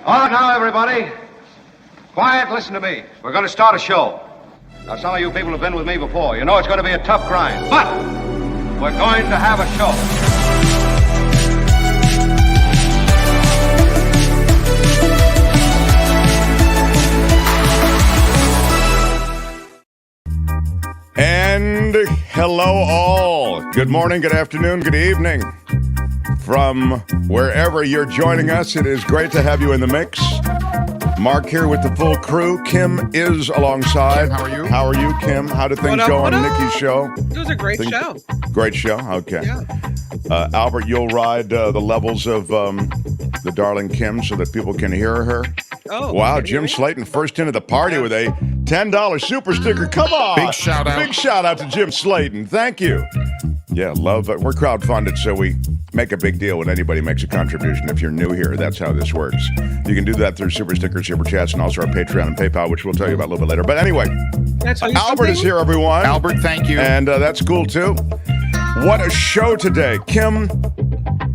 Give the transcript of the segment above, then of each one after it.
All right, now, everybody. Quiet, listen to me. We're going to start a show. Now, some of you people have been with me before. You know it's going to be a tough grind, but we're going to have a show. And hello all. Good morning, good afternoon, good evening. From wherever you're joining us, it is great to have you in the mix. Mark here with the full crew. Kim is alongside. Kim, how are you? How are you, Kim? How did things go on Nikki's show? It was a great show. Great show? Okay. Yeah. Albert, you'll ride the levels of the darling Kim so that people can hear her. Oh, wow, Jim Slayton first into the party with a $10 super sticker. Come on. Big shout out. Big shout out to Jim Slayton. Thank you. Yeah, love it. We're crowdfunded, so we make a big deal when anybody makes a contribution. If you're new here, that's how this works. You can do that through super stickers, super chats, and also our Patreon and PayPal, which we'll tell you about a little bit later. But anyway, Albert is here, everyone. Albert, thank you. And that's cool, too. What a show today. Kim,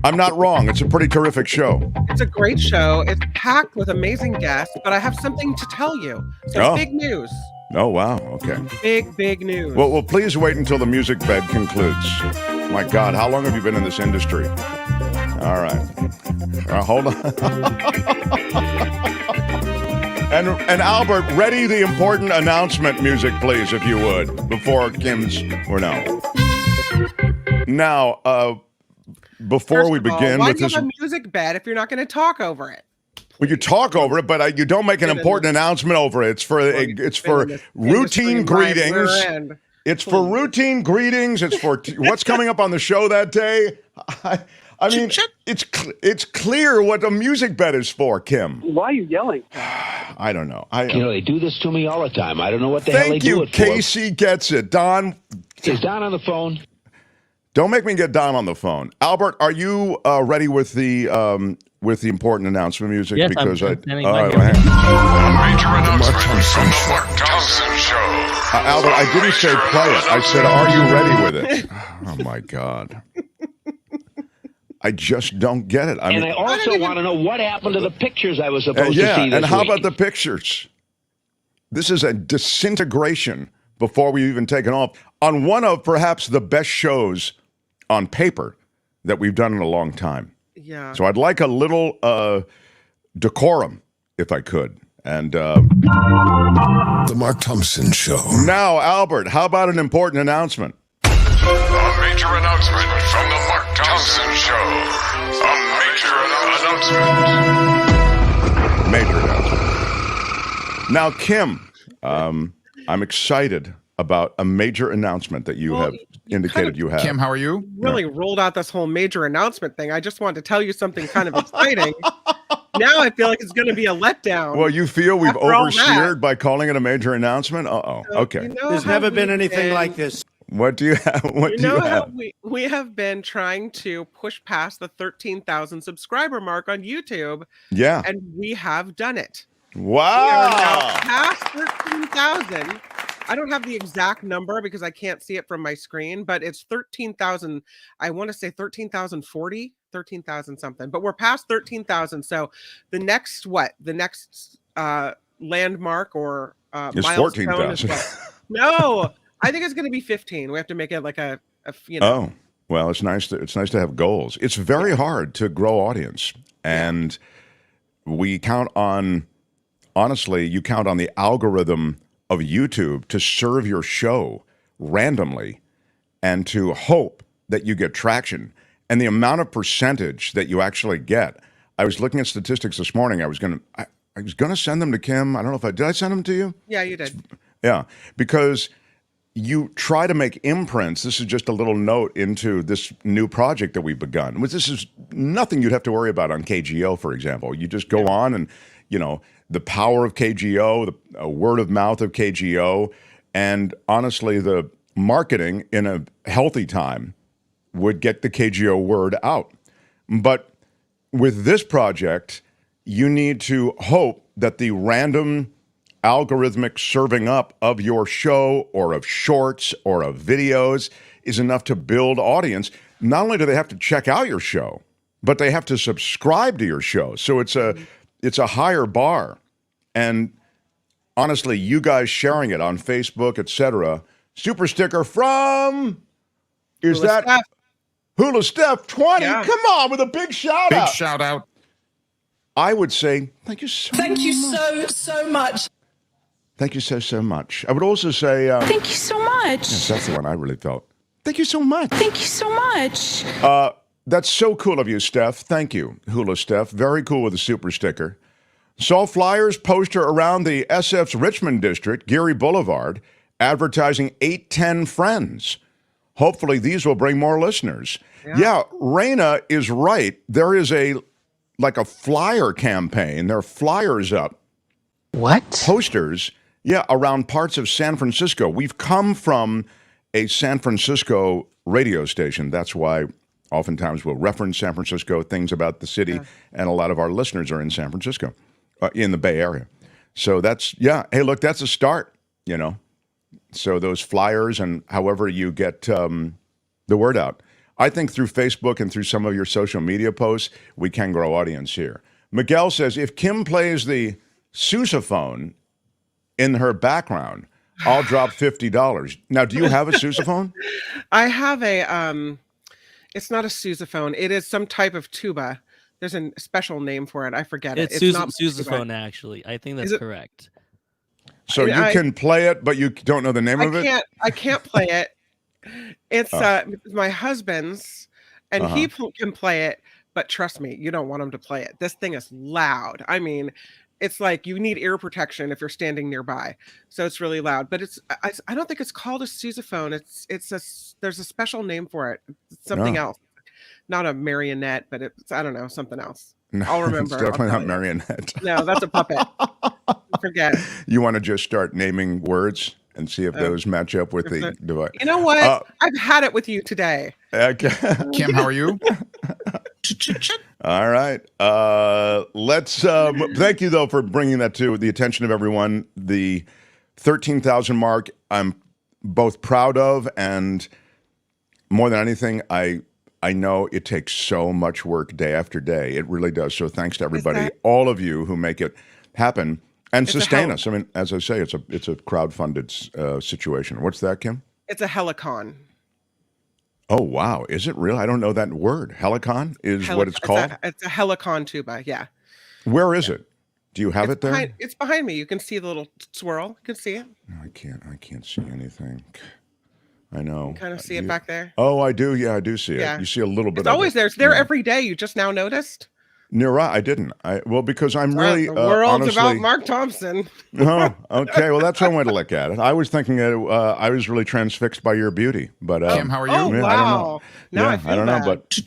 I'm not wrong. It's a pretty terrific show. It's a great show. It's packed with amazing guests, but I have something to tell you. So big news. Oh, wow. Okay. Big news. Well, please wait until the music bed concludes. My God, how long have you been in this industry? All right. Hold on. and Albert, ready the important announcement music, please, if you would, before Kim's or no. Now, before we begin why with do you this, have a music bed if you're not going to talk over it? well, you talk over it, but you don't make an important announcement over it. It's for routine greetings. It's for routine greetings. It's for what's coming up on the show that day. I mean, it's clear what a music bed is for, Kim. Why are you yelling? I don't know. They do this to me all the time. I don't know what the hell they do it for. Thank you, Casey gets it. Don. Is Don on the phone? Don't make me get Don on the phone. Albert, are you ready with the important announcement music? Yes, because I'm standing all by right, here. Major announcement from the Mark Thompson Show. Albert, I didn't say play it. I said, are you ready with it? Oh, my God. I just don't get it. I also want to know what happened to the pictures I was supposed to see this and how week. about the pictures? This is a disintegration before we've even taken off on one of perhaps the best shows on paper that we've done in a long time. Yeah. So I'd like a little decorum, if I could. And The Mark Thompson Show. Now, Albert, how about an important announcement? A major announcement from the Mark Thompson Show. A major announcement. Major announcement. Now, Kim, I'm excited about a major announcement that you have indicated you have. Kim, how are you? Really rolled out this whole major announcement thing. I just wanted to tell you something kind of exciting. Now I feel like it's going to be a letdown. Well, you feel we've After all oversteered by calling it a major announcement? Uh-oh. Okay. There's never been anything like this. What do you have? What do you have? We have been trying to push past the 13,000 subscriber mark on YouTube. Yeah. And we have done it. Wow. We are now past 13,000. I don't have the exact number because I can't see it from my screen, but it's 13,000. I want to say 13,040, 13,000 something, but we're past 13,000. So the next landmark or is milestone 14,000. No, I think it's going to be 15. We have to make it like a Oh, well, it's nice to have goals. It's very hard to grow audience, and we count on, honestly, you count on the algorithm of YouTube to serve your show randomly and to hope that you get traction. And the amount of percentage that you actually get. I was looking at statistics this morning. I was gonna send them to Kim. I don't know if did I send them to you? Yeah, you did. Yeah, because you try to make imprints. This is just a little note into this new project that we've begun. This is nothing you'd have to worry about on KGO, for example. You just go on and, the power of KGO, the word of mouth of KGO, and honestly, the marketing in a healthy time would get the KGO word out. But with this project, you need to hope that the random algorithmic serving up of your show or of shorts or of videos is enough to build audience. Not only do they have to check out your show, but they have to subscribe to your show. So it's it's a higher bar. And honestly, you guys sharing it on Facebook, etc. Super sticker from, is Hula that Steph. Hula Steph 20? Yeah. Come on, with a big shout out. Big shout out. I would say thank you so Thank you so much. Thank you so much. I would also say Thank you so much. yes, that's the one I really felt. Thank you so much. Thank you so much. That's so cool of you, Steph. Thank you, Hula Steph. Very cool with the super sticker. Saw flyers poster around the SF's Richmond district, Geary Boulevard, advertising 810 Friends. Hopefully these will bring more listeners. Yeah, Raina is right. There is a flyer campaign. There are flyers up. What? Posters, around parts of San Francisco. We've come from a San Francisco radio station. That's why oftentimes we'll reference San Francisco, things about the city, and a lot of our listeners are in San Francisco, in the Bay Area. So that's, hey, look, that's a start, So those flyers and however you get the word out. I think through Facebook and through some of your social media posts, we can grow audience here. Miguel says, if Kim plays the sousaphone in her background, I'll drop $50. Now, do you have a sousaphone? I have a, it's not a sousaphone. It is some type of tuba. There's a special name for it. I forget it. It's not sousaphone, actually. I think that's correct. So you can play it, but you don't know the name of it? I can't play it. It's my husband's, and he can play it, but trust me, you don't want him to play it. This thing is loud. I mean, it's like you need ear protection if you're standing nearby. So it's really loud, but I don't think it's called a sousaphone. There's a special name for it. It's something else. Not a marionette, but I don't know, something else. No, I'll remember. It's definitely not marionette. No, that's a puppet. Forget. You want to just start naming words and see if those match up with the device. You know what? I've had it with you today. Okay. Kim, how are you? All right. Let's thank you though for bringing that to the attention of everyone. The 13,000 mark I'm both proud of, and more than anything, I know it takes so much work day after day. It really does. So thanks to everybody, all of you who make it happen and sustain us. I mean, as I say, it's a crowdfunded situation. What's that, Kim? It's a helicon. Oh, wow. Is it real? I don't know that word. Helicon is what it's called? It's a helicon tuba, yeah. Where is it? Do you have it there? It's behind me. You can see the little swirl. You can see it. No, I can't see anything. I know. You kind of see it back there. Oh, I do. Yeah, I do see it. Yeah. You see a little bit it's of always it. there. It's there every day. You just now noticed? No, I didn't. Because I'm really the world's honestly, about Mark Thompson. Oh, okay. Well, that's one way to look at it. I was thinking I was really transfixed by your beauty. But Kim, how are you? Oh, yeah, wow. I don't know. Now I feel know, bad. but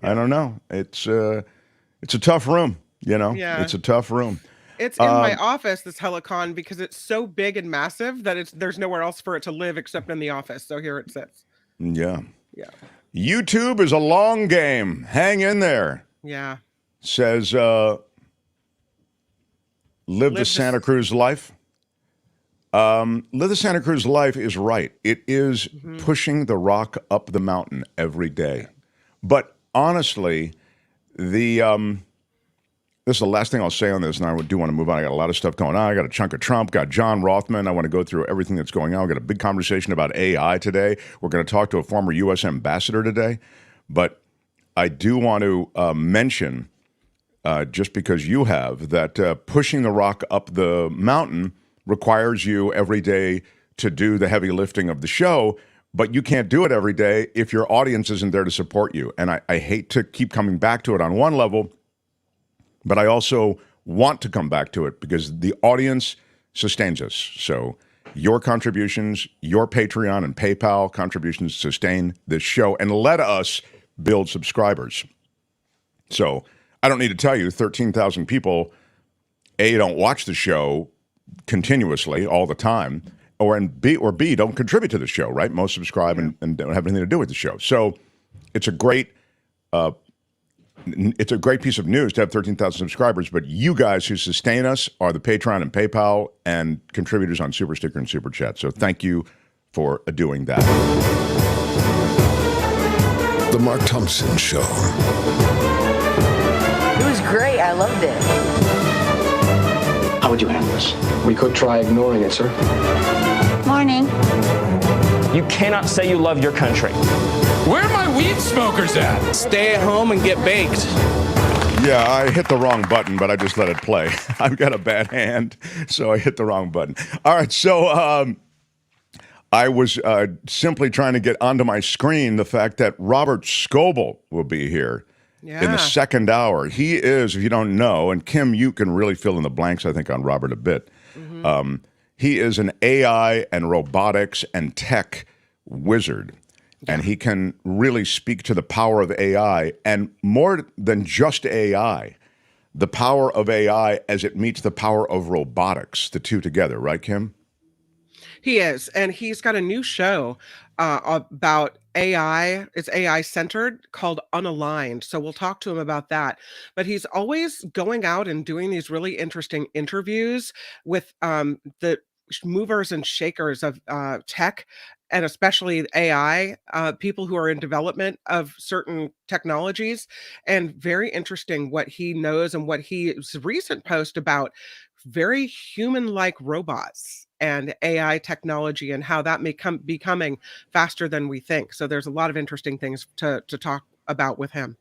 I don't know. It's a tough room. Yeah. It's a tough room. It's in my office, this helicon, because it's so big and massive that there's nowhere else for it to live except in the office. So here it sits. Yeah. Yeah. YouTube is a long game. Hang in there. Yeah. Says, live the Santa Cruz life. Live the Santa Cruz life is right. It is pushing the rock up the mountain every day. But honestly, this is the last thing I'll say on this, and I do want to move on. I got a lot of stuff going on. I got a chunk of Trump, got John Rothmann. I want to go through everything that's going on. We've got a big conversation about AI today. We're going to talk to a former U.S. ambassador today. But I do want to mention, just because you have, that pushing the rock up the mountain requires you every day to do the heavy lifting of the show, but you can't do it every day if your audience isn't there to support you. And I hate to keep coming back to it on one level, but I also want to come back to it because the audience sustains us. So your contributions, your Patreon and PayPal contributions sustain this show and let us build subscribers. So I don't need to tell you, 13,000 people, A, don't watch the show continuously all the time, or B, don't contribute to the show, right? Most subscribe and don't have anything to do with the show. So it's a great piece of news to have 13,000 subscribers, but you guys who sustain us are the Patreon and PayPal and contributors on Super Sticker and Super Chat. So thank you for doing that. The Mark Thompson Show. It was great. I loved it. would you handle this? We could try ignoring it, sir. Morning. You cannot say you love your country. Where are my weed smokers at? Stay at home and get baked. Yeah, I hit the wrong button, but I just let it play. I've got a bad hand, so I hit the wrong button. All right, so I was simply trying to get onto my screen the fact that Robert Scoble will be here in the second hour. He is, if you don't know, and Kim, you can really fill in the blanks, I think, on Robert a bit. Mm-hmm. He is an AI and robotics and tech wizard. And he can really speak to the power of AI, and more than just AI, the power of AI as it meets the power of robotics, the two together, right, Kim? He is, and he's got a new show about AI. It's AI centered, called Unaligned. So we'll talk to him about that. But he's always going out and doing these really interesting interviews with the movers and shakers of tech, and especially AI, people who are in development of certain technologies. And very interesting what he knows and what his recent post about very human-like robots and AI technology and how that may be coming faster than we think. So there's a lot of interesting things to talk about with him.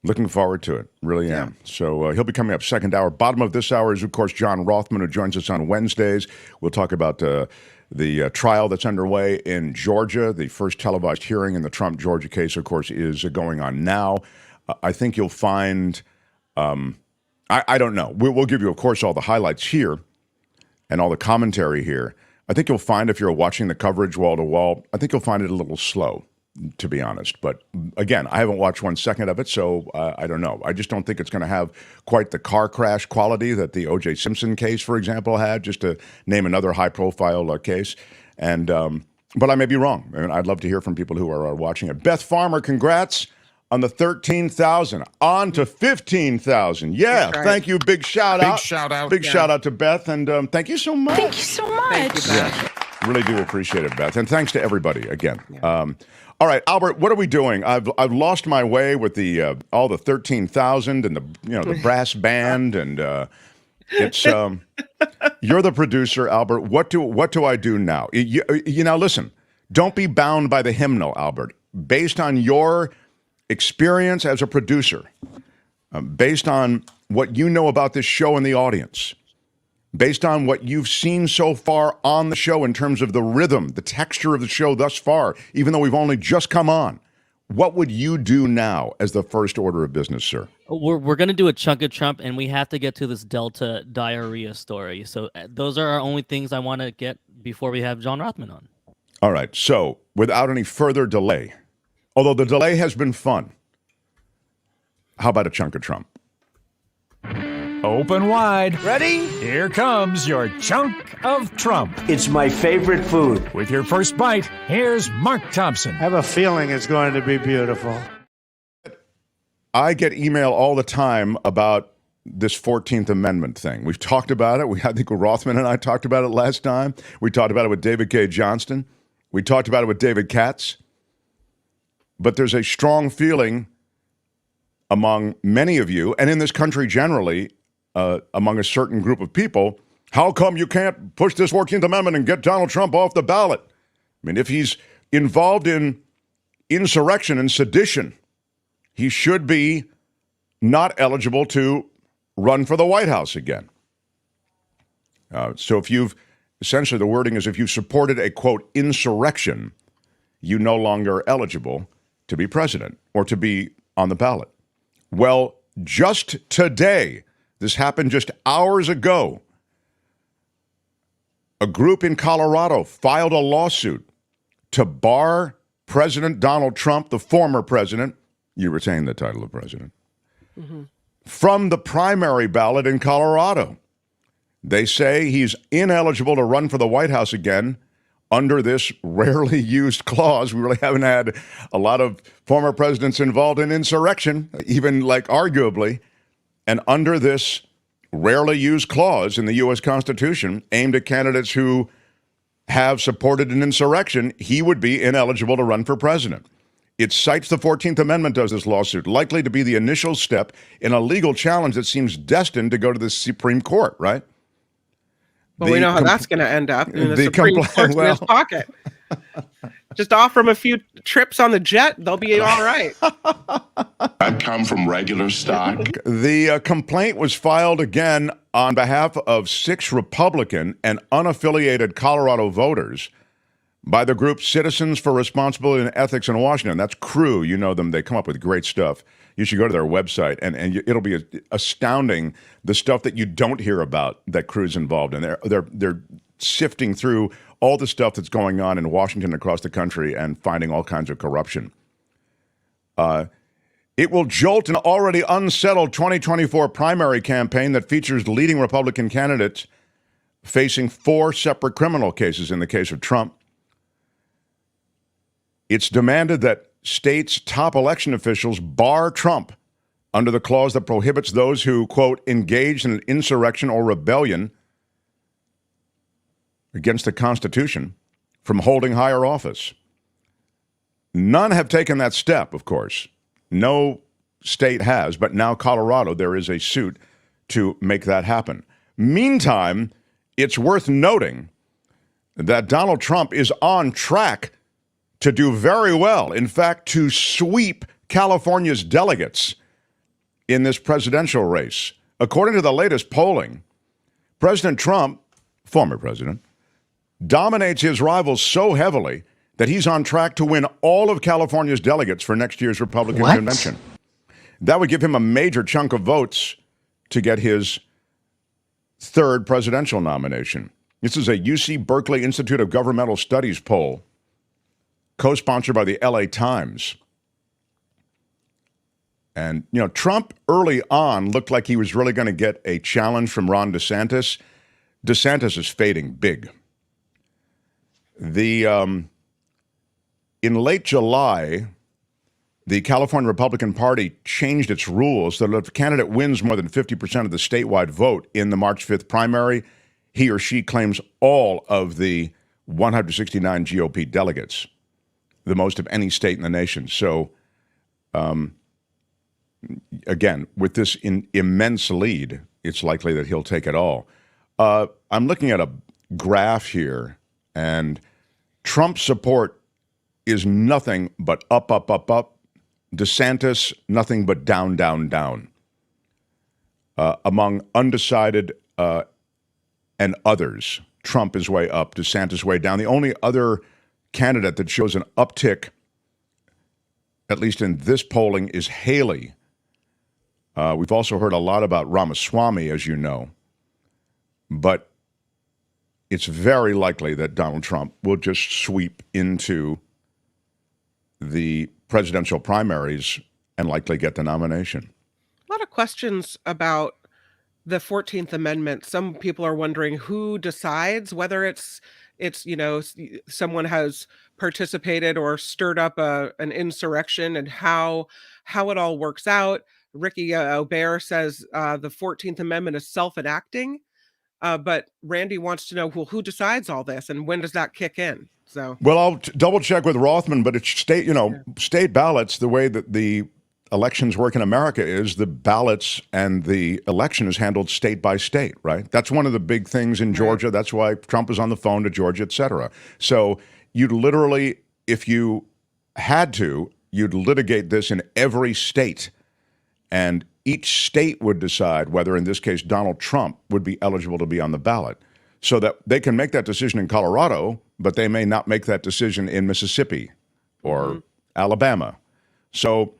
Looking forward to it. Really am. So he'll be coming up second hour. Bottom of this hour is, of course, John Rothmann, who joins us on Wednesdays. We'll talk about the trial that's underway in Georgia. The first televised hearing in the Trump-Georgia case, of course, is going on now. I think you'll find, I don't know. We'll give you, of course, all the highlights here and all the commentary here. I think you'll find, if you're watching the coverage wall to wall, I think you'll find it a little slow, to be honest. But again, I haven't watched 1 second of it, so I don't know. I just don't think it's going to have quite the car crash quality that the O.J. Simpson case, for example, had, just to name another high-profile case. And but I may be wrong. I mean, I'd love to hear from people who are watching it. Beth Farmer, congrats on the 13,000. On to 15,000. Yeah, right. Thank you. Big shout out. Big shout out to Beth, and thank you so much. Thank you so much. Thank you, Beth. Yeah, really do appreciate it, Beth. And thanks to everybody again. Yeah. All right, Albert, what are we doing? I've lost my way with the all the 13,000 and the brass band, and it's you're the producer, Albert. What do I do now? You now listen. Don't be bound by the hymnal, Albert. Based on your experience as a producer, based on what you know about this show and the audience, based on what you've seen so far on the show in terms of the rhythm, the texture of the show thus far, even though we've only just come on, what would you do now as the first order of business, sir? We're going to do a chunk of Trump, and we have to get to this Delta diarrhea story. So those are our only things I want to get before we have John Rothmann on. All right. So without any further delay, although the delay has been fun, how about a chunk of Trump? Open wide. Ready? Here comes your chunk of Trump. It's my favorite food. With your first bite, here's Mark Thompson. I have a feeling it's going to be beautiful. I get email all the time about this 14th Amendment thing. We've talked about it. I think Rothmann and I talked about it last time. We talked about it with David K. Johnston. We talked about it with David Katz. But there's a strong feeling among many of you, and in this country generally, among a certain group of people, how come you can't push this 14th Amendment and get Donald Trump off the ballot? I mean, if he's involved in insurrection and sedition, he should be not eligible to run for the White House again. So if you've, essentially the wording is, if you supported a, quote, insurrection, you no longer are eligible to be president or to be on the ballot. Well, just today, this happened just hours ago, a group in Colorado filed a lawsuit to bar President Donald Trump, the former president, you retain the title of president, from the primary ballot in Colorado. They say he's ineligible to run for the White House again under this rarely used clause. We really haven't had a lot of former presidents involved in insurrection, even like arguably. And under this rarely used clause in the U.S. Constitution aimed at candidates who have supported an insurrection, he would be ineligible to run for president. It cites the 14th Amendment, does this lawsuit, likely to be the initial step in a legal challenge that seems destined to go to the Supreme Court, right? Well, we know how that's going to end up in the the Supreme compl- Court's in well- his pocket. Just offer him a few trips on the jet; they'll be all right. I come from regular stock. The complaint was filed again on behalf of 6 Republican and unaffiliated Colorado voters by the group Citizens for Responsibility and Ethics in Washington. That's CREW. You know them. They come up with great stuff. You should go to their website, and it'll be astounding the stuff that you don't hear about that CREW's involved in. They're sifting through all the stuff that's going on in Washington and across the country and finding all kinds of corruption. It will jolt an already unsettled 2024 primary campaign that features leading Republican candidates facing 4 separate criminal cases in the case of Trump. It's demanded that states' top election officials bar Trump under the clause that prohibits those who, quote, engage in an insurrection or rebellion against the Constitution from holding higher office. None have taken that step, of course. No state has, but now Colorado, there is a suit to make that happen. Meantime, it's worth noting that Donald Trump is on track to do very well. In fact, to sweep California's delegates in this presidential race. According to the latest polling, President Trump, former president, dominates his rivals so heavily that he's on track to win all of California's delegates for next year's Republican convention. That would give him a major chunk of votes to get his 3rd presidential nomination. This is a UC Berkeley Institute of Governmental Studies poll, co-sponsored by the LA Times. And, you know, Trump early on looked like he was really going to get a challenge from Ron DeSantis. DeSantis is fading big. In late July, the California Republican Party changed its rules so that if a candidate wins more than 50% of the statewide vote in the March 5th primary, he or she claims all of the 169 GOP delegates, the most of any state in the nation. So, again, with this immense lead, it's likely that he'll take it all. I'm looking at a graph here, and Trump support is nothing but up, up, up, up. DeSantis, nothing but down, down, down. Among undecided and others, Trump is way up, DeSantis way down. The only other candidate that shows an uptick, at least in this polling, is Haley. We've also heard a lot about Ramaswamy, as you know. But it's very likely that Donald Trump will just sweep into the presidential primaries and likely get the nomination. A lot of questions about the 14th Amendment. Some people are wondering who decides whether it's someone has participated or stirred up an insurrection, and how it all works out. Ricky Aubert says the 14th Amendment is self-enacting. But Randy wants to know, well, who decides all this, and when does that kick in? So, well, I'll double check with Rothmann, but it's state ballots. The way that the elections work in America is the ballots and the election is handled state by state, right? That's one of the big things in Georgia. That's why Trump is on the phone to Georgia, et cetera. So you'd literally, if you had to, you'd litigate this in every state, and each state would decide whether, in this case, Donald Trump would be eligible to be on the ballot, so that they can make that decision in Colorado, but they may not make that decision in Mississippi or Alabama. So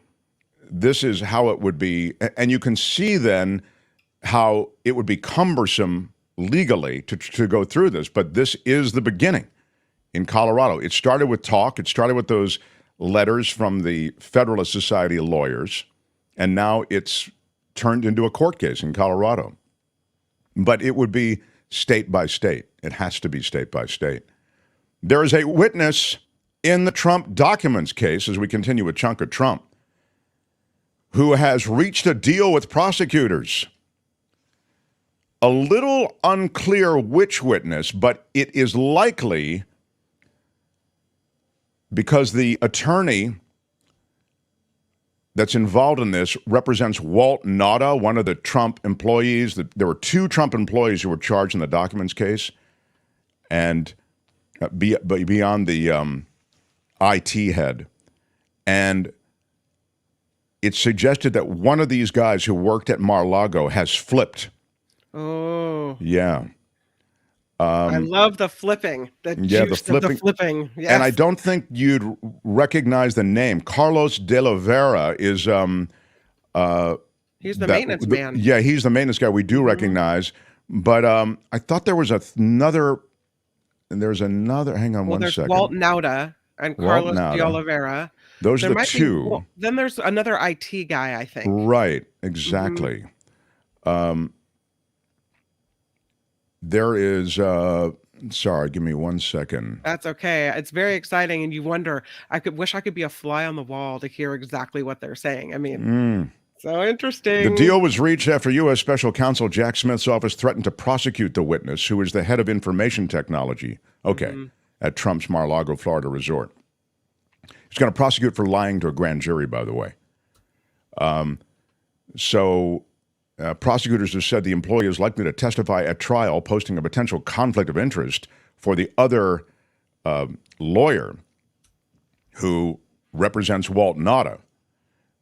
this is how it would be. And you can see then how it would be cumbersome legally to go through this. But this is the beginning in Colorado. It started with talk. It started with those letters from the Federalist Society of Lawyers. And now it's turned into a court case in Colorado. But it would be state by state. It has to be state by state. There is a witness in the Trump documents case, as we continue with Chunk of Trump, who has reached a deal with prosecutors. A little unclear which witness, but it is likely because the attorney that's involved in this represents Walt Nauta, one of the Trump employees. There were 2 Trump employees who were charged in the documents case, and beyond the IT head. And it's suggested that one of these guys who worked at Mar-a-Lago has flipped. Oh. Yeah. I love the flipping. The flipping. Yes. And I don't think you'd recognize the name. Carlos de la Vera is he's the maintenance man. Yeah, he's the maintenance guy we do recognize. But I thought there was another. There's another. Hang on one second. Walt Nauta and Carlos de Oliveira. Those are the 2. Then there's another IT guy, I think. Right. Exactly. There is. Sorry, give me one second. That's okay. It's very exciting, and you wonder. Wish I could be a fly on the wall to hear exactly what they're saying. I mean, so interesting. The deal was reached after U.S. Special Counsel Jack Smith's office threatened to prosecute the witness, who is the head of information technology. Okay, at Trump's Mar-a-Lago, Florida resort. He's going to prosecute for lying to a grand jury, by the way. Prosecutors have said the employee is likely to testify at trial, posting a potential conflict of interest for the other lawyer who represents Walt Nauta,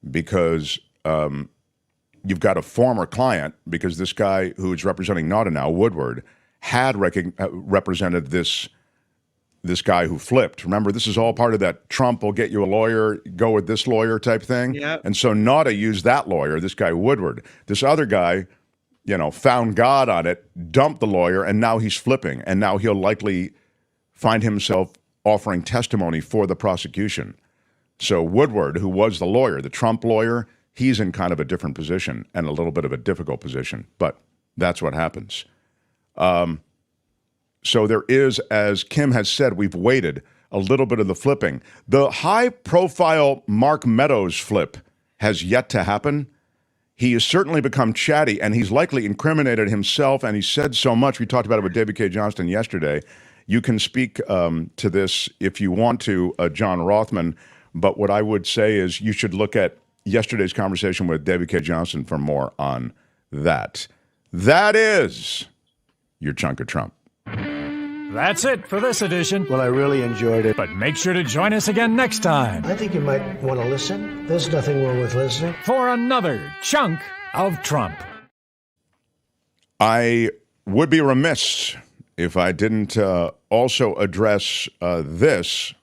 because you've got a former client, because this guy who's representing Nauta now, Woodward, had represented this guy who flipped. Remember, this is all part of that Trump will get you a lawyer, go with this lawyer type thing. Yep. And so Nauta used that lawyer, this guy Woodward. This other guy, found God on it, dumped the lawyer, and now he's flipping. And now he'll likely find himself offering testimony for the prosecution. So Woodward, who was the lawyer, the Trump lawyer, he's in kind of a different position and a little bit of a difficult position. But that's what happens. So there is, as Kim has said, we've waited a little bit of the flipping. The high-profile Mark Meadows flip has yet to happen. He has certainly become chatty, and he's likely incriminated himself, and he said so much. We talked about it with David K. Johnston yesterday. You can speak to this if you want to, John Rothmann, but what I would say is you should look at yesterday's conversation with David K. Johnston for more on that. That is your chunk of Trump. That's it for this edition. Well, I really enjoyed it. But make sure to join us again next time I think you might want to listen. There's nothing wrong with listening. for another chunk of Trump. I would be remiss if I didn't also address this.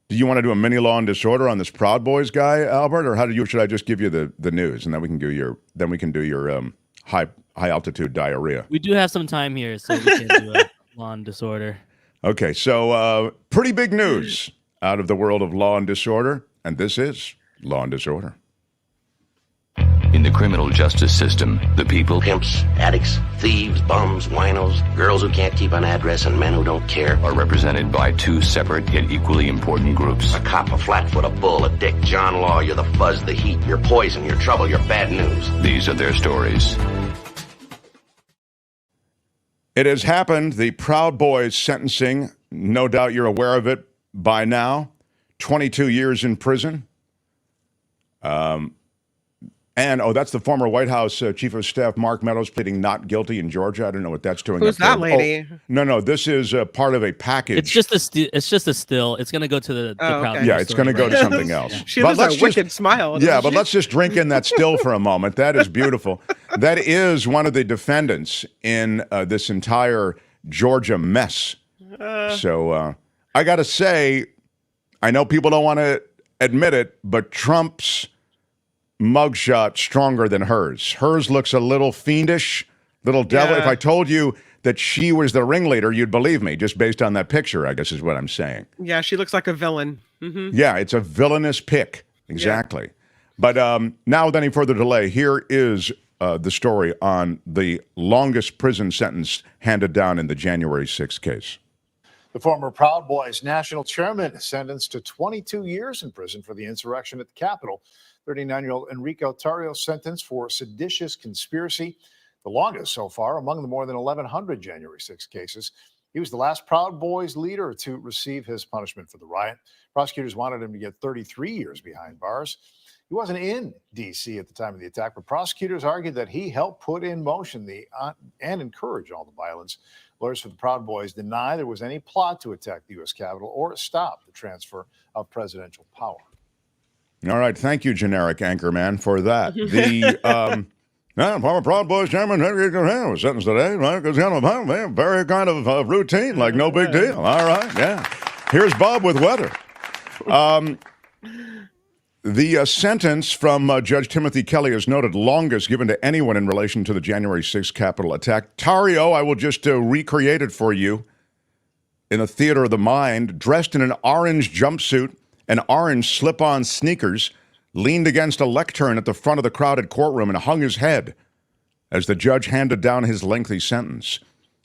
Do you want to do a mini Law and Disorder on this Proud Boys guy, Albert, or should I just give you the news and then we can do your high altitude diarrhea? We do have some time here, so we can do a Law and Disorder. Okay, so pretty big news out of the world of Law and Disorder, and this is Law and Disorder. In the criminal justice system, the people, pimps, addicts, thieves, bums, winos, girls who can't keep an address, and men who don't care, are represented by 2 separate yet equally important groups. A cop, a flatfoot, a bull, a dick, John Law. You're the fuzz, the heat, you're poison, you're trouble, you're bad news. These are their stories. It has happened. The Proud Boys sentencing, no doubt you're aware of it by now. 22 years in prison. And that's the former White House Chief of Staff Mark Meadows pleading not guilty in Georgia. I don't know what that's doing. Who's that lady? No. This is part of a package. It's just a still. It's going to go to the Proud Boys. Yeah, it's going to go to something else. She has a wicked smile. Yeah, but let's just drink in that still for a moment. That is beautiful. That is one of the defendants in this entire Georgia mess. So I got to say, I know people don't want to admit it, but Trump's mugshot stronger than hers. Hers looks a little fiendish, little devil. Yeah. If I told you that she was the ringleader, you'd believe me, just based on that picture, I guess is what I'm saying. Yeah, she looks like a villain. Mm-hmm. Yeah, it's a villainous pick. Exactly. Yeah. But now, without any further delay, here is the story on the longest prison sentence handed down in the January 6th case. The former Proud Boys national chairman sentenced to 22 years in prison for the insurrection at the Capitol. 39-year-old Enrique Tarrio sentenced for seditious conspiracy, the longest so far among the more than 1,100 January 6 cases. He was the last Proud Boys leader to receive his punishment for the riot. Prosecutors wanted him to get 33 years behind bars. He wasn't in D.C. at the time of the attack, but prosecutors argued that he helped put in motion and encourage all the violence. Lawyers for the Proud Boys deny there was any plot to attack the U.S. Capitol or stop the transfer of presidential power. All right. Thank you, generic anchorman, for that. The former Proud Boys chairman Enrique was sentenced today. Very kind of routine, like no big deal. All right. Yeah. Here's Bob with weather. The sentence from Judge Timothy Kelly is noted longest given to anyone in relation to the January 6th Capitol attack. Tarrio, I will just recreate it for you. In a theater of the mind, dressed in an orange jumpsuit and orange slip-on sneakers, leaned against a lectern at the front of the crowded courtroom and hung his head as the judge handed down his lengthy sentence.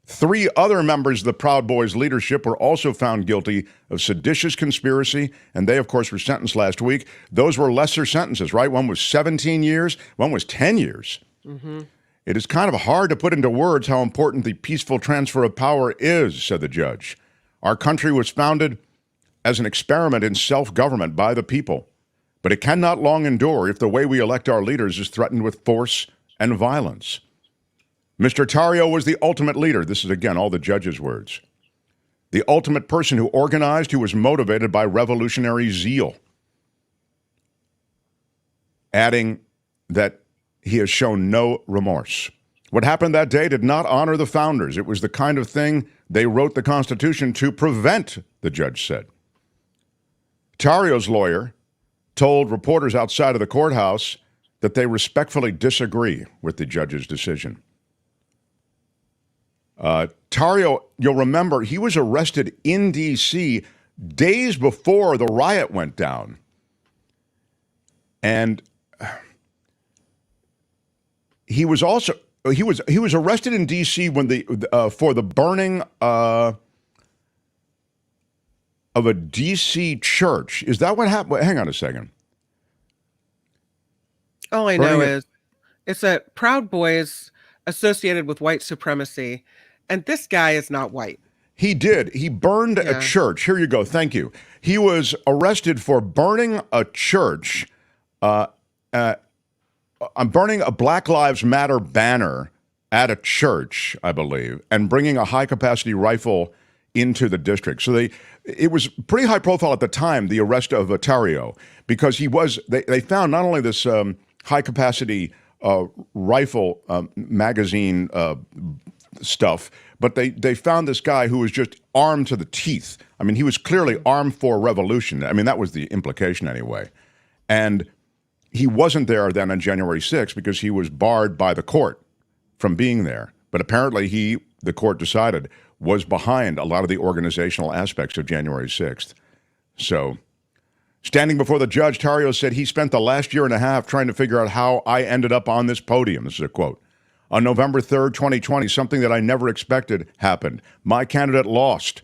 3 other members of the Proud Boys leadership were also found guilty of seditious conspiracy, and they, of course, were sentenced last week. Those were lesser sentences, right? One was 17 years, one was 10 years. Mm-hmm. It is kind of hard to put into words how important the peaceful transfer of power is, said the judge. Our country was founded as an experiment in self-government by the people, but it cannot long endure if the way we elect our leaders is threatened with force and violence. Mr. Tarrio was the ultimate leader. This is, again, all the judge's words. The ultimate person who organized, who was motivated by revolutionary zeal. Adding that he has shown no remorse. What happened that day did not honor the founders. It was the kind of thing they wrote the Constitution to prevent, the judge said. Tarrio's lawyer told reporters outside of the courthouse that they respectfully disagree with the judge's decision. Tarrio, you'll remember, he was arrested in D.C. days before the riot went down. And he was arrested in D.C. when for the burning of a D.C. church. Is that what happened? Hang on a second. All I know is it's a Proud Boys associated with white supremacy. And this guy is not white. He did. He burned a church. Here you go. Thank you. He was arrested for burning a church, burning a Black Lives Matter banner at a church, I believe, and bringing a high-capacity rifle into the district. So it was pretty high profile at the time, the arrest of Tarrio, because they found not only this high-capacity rifle magazine stuff, but they found this guy who was just armed to the teeth. I mean, he was clearly armed for revolution. I mean, that was the implication anyway. And he wasn't there then on January 6th because he was barred by the court from being there. But apparently the court decided, was behind a lot of the organizational aspects of January 6th. So, standing before the judge, Tarrio said he spent the last year and a half trying to figure out how I ended up on this podium. This is a quote. On November 3rd, 2020, something that I never expected happened. My candidate lost.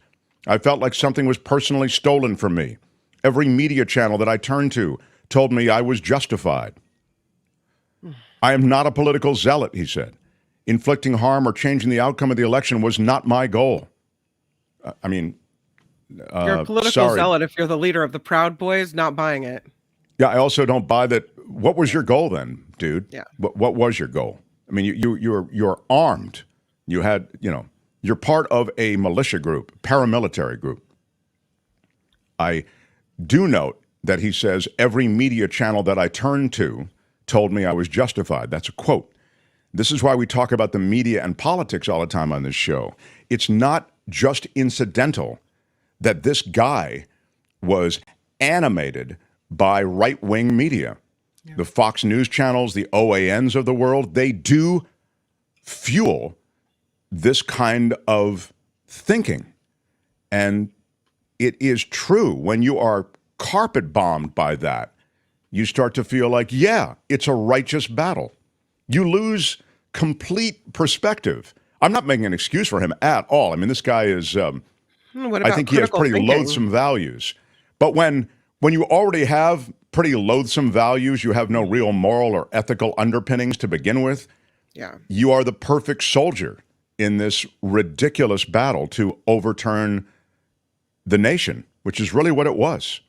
I felt like something was personally stolen from me. Every media channel that I turned to told me I was justified. I am not a political zealot, he said. Inflicting harm or changing the outcome of the election was not my goal. You're a political zealot if you're the leader of the Proud Boys, not buying it. Yeah, I also don't buy that. What was your goal then, dude? Yeah. What was your goal? I mean, you're armed. You had, you're part of a militia group, paramilitary group. I do note that he says every media channel that I turned to told me I was justified. That's a quote. This is why we talk about the media and politics all the time on this show. It's not just incidental that this guy was animated by right-wing media. Yeah. The Fox News channels, the OANs of the world, they do fuel this kind of thinking. And it is true when you are carpet bombed by that, you start to feel like, yeah, it's a righteous battle. You lose complete perspective. I'm not making an excuse for him at all. I mean, this guy is, I think he has pretty loathsome values. But when you already have pretty loathsome values, you have no real moral or ethical underpinnings to begin with, yeah, you are the perfect soldier in this ridiculous battle to overturn the nation, which is really what it was,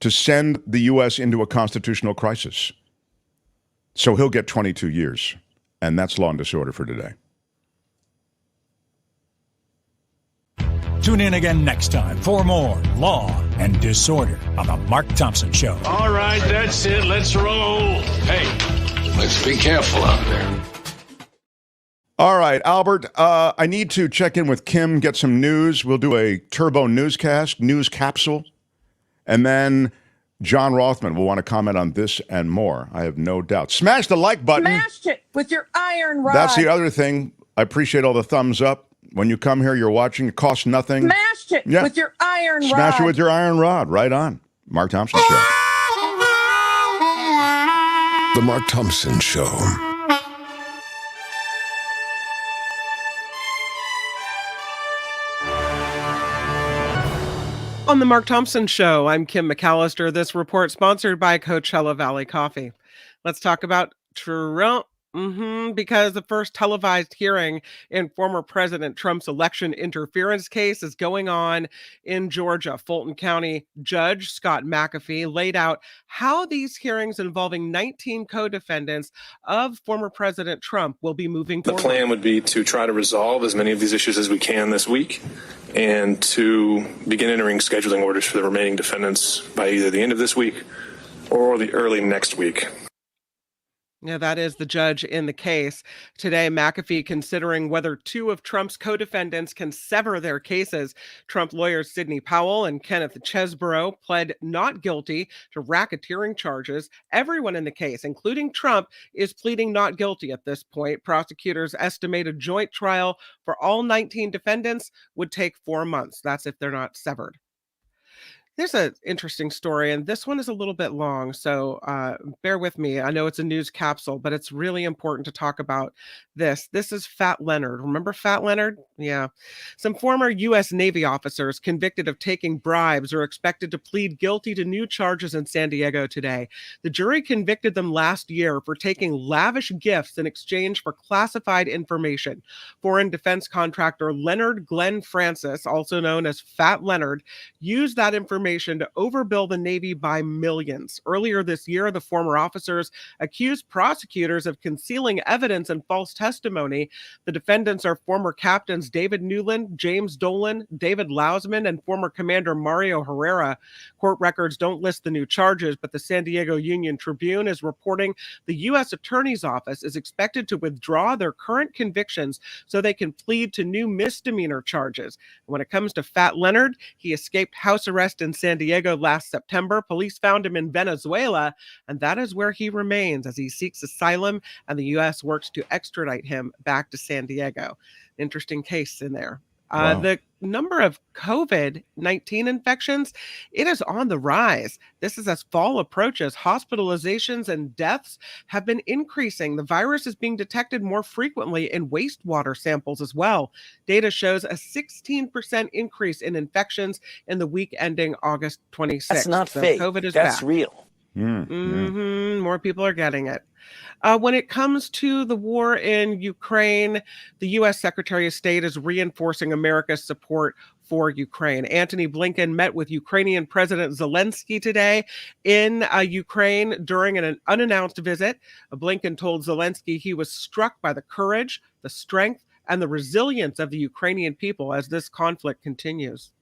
to send the U.S. into a constitutional crisis. So he'll get 22 years, and that's Law and Disorder for today. Tune in again next time for more Law and Disorder on The Mark Thompson Show. All right, that's it. Let's roll. Hey, Let's be careful out there. All right, Albert, I need to check in with Kim, get some news. We'll do a turbo newscast, news capsule, and then John Rothmann will want to comment on this and more. I have no doubt. Smash the like button. Smashed it with your iron rod. That's the other thing. I appreciate all the thumbs up. When you come here, you're watching. It costs nothing. Smashed it with your iron rod. Smash it with your iron rod. Right on. Mark Thompson Show. The Mark Thompson Show. On the Mark Thompson Show, I'm Kim McAllister. This report sponsored by Coachella Valley Coffee. Let's talk about Trump. Because the first televised hearing in former President Trump's election interference case is going on in Georgia. Fulton County Judge Scott McAfee laid out how these hearings involving 19 co-defendants of former President Trump will be moving forward. The plan would be to try to resolve as many of these issues as we can this week and to begin entering scheduling orders for the remaining defendants by either the end of this week or the early next week. Yeah, that is the judge in the case. Today, McAfee considering whether two of Trump's co-defendants can sever their cases. Trump lawyers Sidney Powell and Kenneth Chesborough pled not guilty to racketeering charges. Everyone in the case, including Trump, is pleading not guilty at this point. Prosecutors estimate a joint trial for all 19 defendants would take 4 months. That's if they're not severed. There's an interesting story, and this one is a little bit long, so bear with me. I know it's a news capsule, but it's really important to talk about this. This is Fat Leonard. Remember Fat Leonard? Yeah. Some former U.S. Navy officers convicted of taking bribes are expected to plead guilty to new charges in San Diego today. The jury convicted them last year for taking lavish gifts in exchange for classified information. Foreign defense contractor Leonard Glenn Francis, also known as Fat Leonard, used that information to overbill the Navy by millions. Earlier this year, the former officers accused prosecutors of concealing evidence and false testimony. The defendants are former captains David Newland, James Dolan, David Lausman, and former commander Mario Herrera. Court records don't list the new charges, but the San Diego Union Tribune is reporting the U.S. Attorney's Office is expected to withdraw their current convictions so they can plead to new misdemeanor charges. When it comes to Fat Leonard, he escaped house arrest in San Diego last September. Police found him in Venezuela, and that is where he remains as he seeks asylum, and the U.S. works to extradite him back to San Diego. Interesting case in there. Wow. The number of COVID-19 infections, it is on the rise. This is as fall approaches. Hospitalizations and deaths have been increasing. The virus is being detected more frequently in wastewater samples as well. Data shows a 16% increase in infections in the week ending August 26th. That's not so fake. COVID is That's back. real. More people are getting it. When it comes to the war in Ukraine, the U.S. Secretary of State is reinforcing America's support for Ukraine. Antony Blinken met with Ukrainian President Zelensky today in Ukraine during an unannounced visit. Blinken told Zelensky he was struck by the courage, the strength, and the resilience of the Ukrainian people as this conflict continues.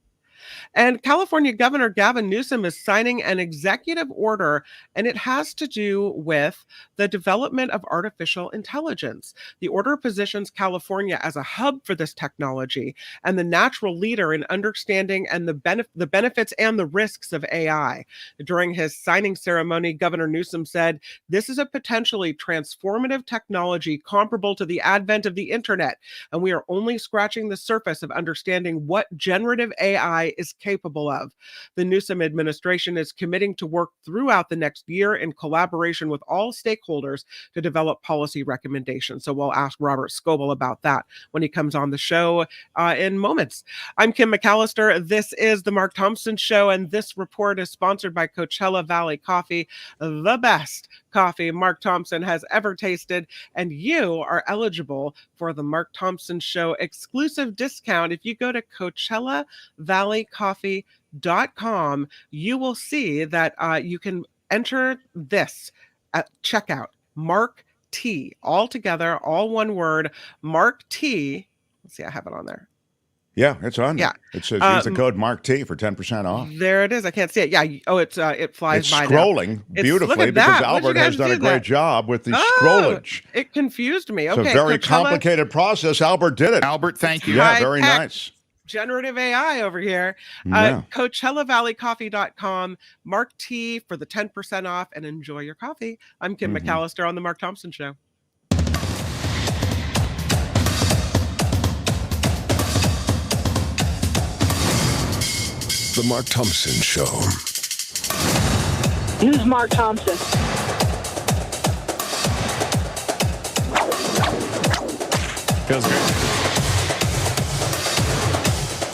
And California Governor Gavin Newsom is signing an executive order, and it has to do with the development of artificial intelligence. The order positions California as a hub for this technology and the natural leader in understanding and the benefits and the risks of AI. During his signing ceremony, Governor Newsom said, "This is a potentially transformative technology comparable to the advent of the internet, and we are only scratching the surface of understanding what generative AI is capable of." The Newsom administration is committing to work throughout the next year in collaboration with all stakeholders to develop policy recommendations. So we'll ask Robert Scoble about that when he comes on the show in moments. I'm Kim McAllister. This is the Mark Thompson Show, and this report is sponsored by Coachella Valley Coffee, the best coffee Mark Thompson has ever tasted, and you are eligible for the Mark Thompson Show exclusive discount. If you go to CoachellaValleyCoffee.com, you will see that you can enter this at checkout. Mark T, all together, all one word, Mark T. Let's see, I have it on there. Yeah, it's on there. Yeah. It says use the code Mark T for 10% off. There it is. I can't see it. Yeah. It flies it's by scrolling now. beautifully because Albert has done a great job with the scrollage. It confused me. It's Okay, a very complicated process. Albert did it. Albert, thank you. Yeah, very nice. Generative AI over here. Yeah. CoachellaValleyCoffee.com. Mark T for the 10% off, and enjoy your coffee. I'm Kim McAllister on the Mark Thompson Show. The Mark Thompson Show. Who's Mark Thompson? Feels good.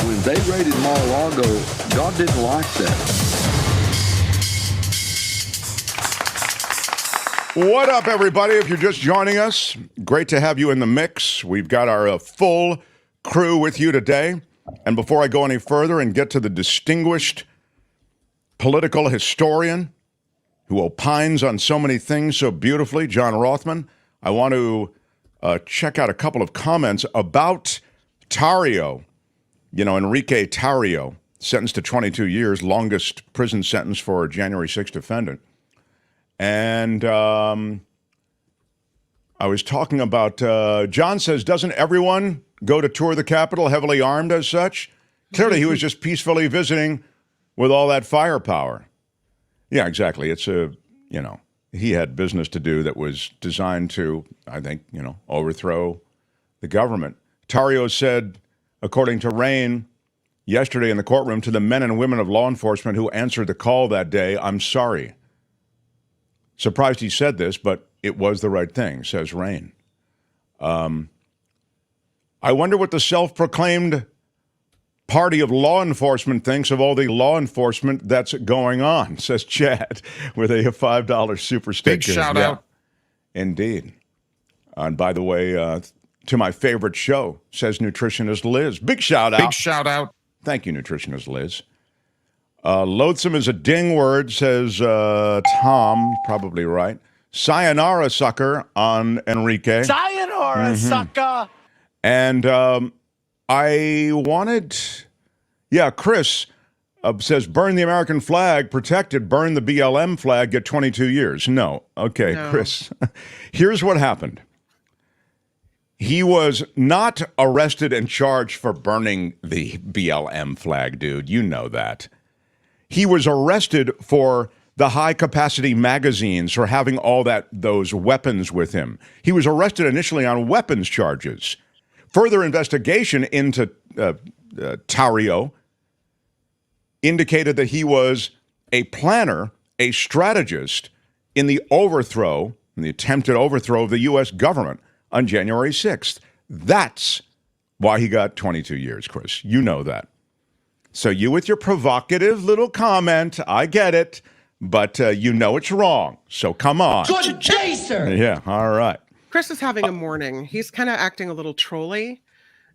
When they raided Mar-a-Lago, God didn't like that. What up, everybody? If you're just joining us, great to have you in the mix. We've got our full crew with you today. And before I go any further and get to the distinguished political historian who opines on so many things so beautifully, John Rothmann, I want to check out a couple of comments about Tarrio. You know, Enrique Tarrio, sentenced to 22 years, longest prison sentence for a January 6th defendant. And I was talking about, John says, doesn't everyone go to tour the Capitol heavily armed as such? Clearly, he was just peacefully visiting with all that firepower. Yeah, exactly. It's he had business to do that was designed to, I think, overthrow the government. Tarrio said, according to Rain, yesterday in the courtroom, to the men and women of law enforcement who answered the call that day, I'm sorry. Surprised he said this, but it was the right thing, says Rain. I wonder what the self-proclaimed party of law enforcement thinks of all the law enforcement that's going on, says Chad, with a $5 super sticker. Big shout out. Indeed. And by the way, to my favorite show, says nutritionist Liz. Big shout out. Big shout out. Thank you, nutritionist Liz. Loathsome is a ding word, says Tom. Probably right. Sayonara sucker on Enrique. Sayonara sucker. And I wanted, Chris says, burn the American flag, protect it, burn the BLM flag, get 22 years. No. Okay, no. Chris, here's what happened. He was not arrested and charged for burning the BLM flag, dude. You know that. He was arrested for the high-capacity magazines, for having all those weapons with him. He was arrested initially on weapons charges. Further investigation into Tarrio indicated that he was a planner, a strategist in the attempted overthrow of the U.S. government on January 6th. That's why he got 22 years, Chris. You know that. So you with your provocative little comment, I get it, but you know it's wrong. So come on. Good chaser! Yeah, all right. Chris is having a morning. He's kind of acting a little trolly,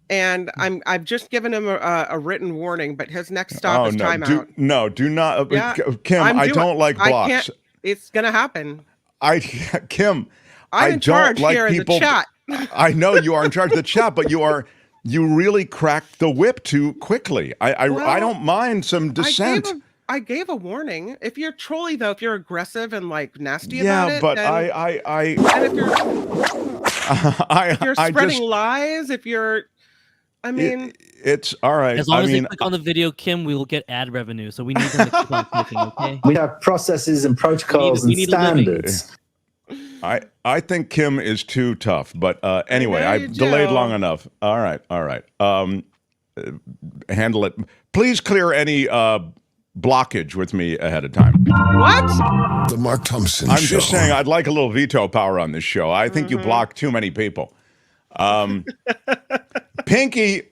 and I've just given him a written warning. But his next stop is timeout. Do not, Kim. I don't like blocks. It's gonna happen. Kim. I'm in charge here in the chat. I know you are in charge of the chat, but you really cracked the whip too quickly. I don't mind some dissent. I gave a warning. If you're trolly, though, if you're aggressive and like nasty about it, but then, and if you're spreading lies, if you're, it's all right. As long as they click on the video, Kim, we will get ad revenue. So we need them to keep on clicking. Okay. We have processes and protocols and standards. I think Kim is too tough, but anyway, I've delayed long enough. All right. Handle it. Please clear any blockage with me ahead of time. What? The Mark Thompson I'm Show. just saying I'd like a little veto power on this show. I think you block too many people. Pinky,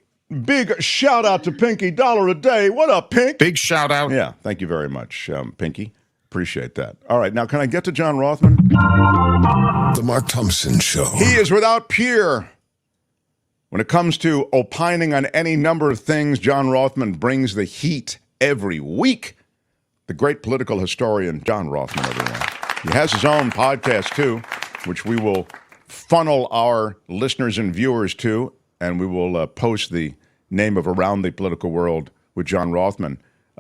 big shout out to Pinky, $1 a day. What up, Pink? Big shout out. Yeah, thank you very much, Pinky. Appreciate that. All right, now can I get to John Rothmann? The Mark Thompson Show. He is without peer. When it comes to opining on any number of things, John Rothmann brings the heat every week. The great political historian, John Rothmann, everyone. He has his own podcast, too, which we will funnel our listeners and viewers to, and we will post the name of Around the Political World with John Rothmann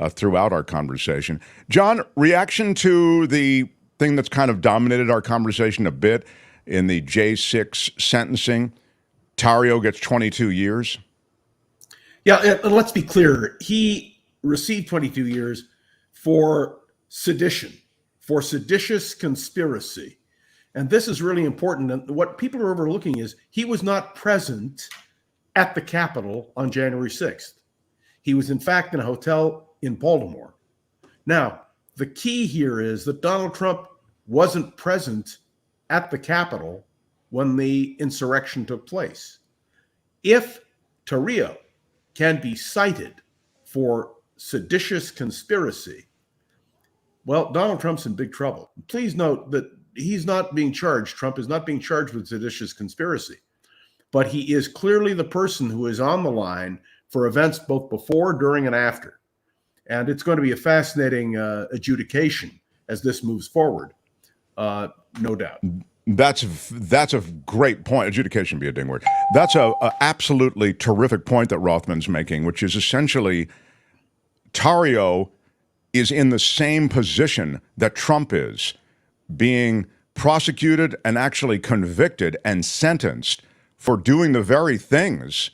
throughout our conversation. John, reaction to the thing that's kind of dominated our conversation a bit in the J6 sentencing. Tarrio gets 22 years. Yeah, and let's be clear. He received 22 years for sedition, for seditious conspiracy. And this is really important. And what people are overlooking is he was not present at the Capitol on January 6th. He was, in fact, in a hotel in Baltimore. Now, the key here is that Donald Trump wasn't present at the Capitol when the insurrection took place. If Tarrio can be cited for seditious conspiracy, well, Donald Trump's in big trouble. Please note that he's not being charged. Trump is not being charged with seditious conspiracy, but he is clearly the person who is on the line for events both before, during, and after. And it's going to be a fascinating adjudication as this moves forward, no doubt. That's a great point. Adjudication be a ding word. That's a absolutely terrific point that Rothman's making, which is essentially Tarrio is in the same position that Trump is, being prosecuted and actually convicted and sentenced for doing the very things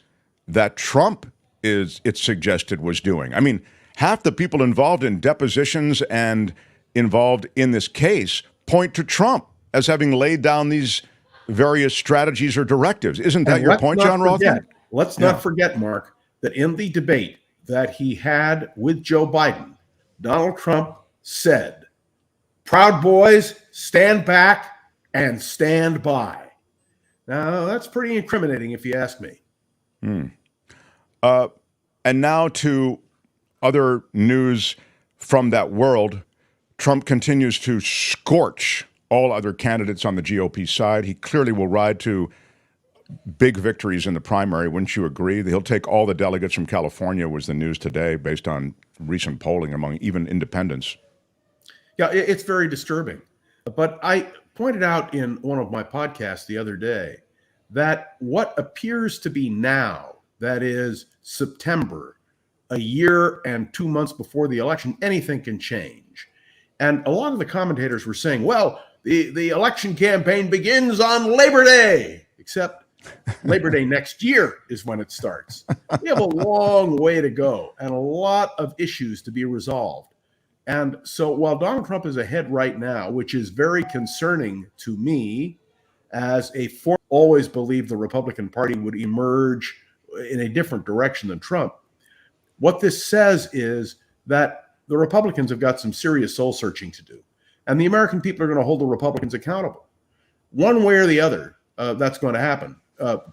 that Trump it's suggested was doing. I mean, half the people involved in depositions and involved in this case point to Trump as having laid down these various strategies or directives. Isn't that your point, John Rothmann? Let's not forget, Mark, that in the debate that he had with Joe Biden, Donald Trump said, "Proud Boys, stand back and stand by." Now, that's pretty incriminating if you ask me. And now to other news from that world. Trump continues to scorch all other candidates on the GOP side. He clearly will ride to big victories in the primary. Wouldn't you agree? He'll take all the delegates from California, was the news today, based on recent polling among even independents. Yeah, it's very disturbing. But I pointed out in one of my podcasts the other day that what appears to be now, that is September, a year and 2 months before the election, anything can change. And a lot of the commentators were saying, well, the election campaign begins on Labor Day, except Labor Day next year is when it starts. We have a long way to go and a lot of issues to be resolved. And so while Donald Trump is ahead right now, which is very concerning to me, as always believed the Republican Party would emerge in a different direction than Trump, what this says is that the Republicans have got some serious soul searching to do. And the American people are going to hold the Republicans accountable. One way or the other, that's going to happen.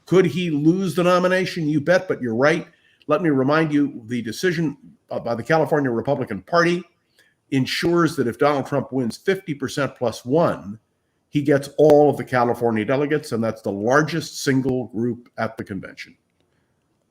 Could he lose the nomination? You bet, but you're right. Let me remind you, the decision by the California Republican Party ensures that if Donald Trump wins 50% plus one, he gets all of the California delegates, and that's the largest single group at the convention.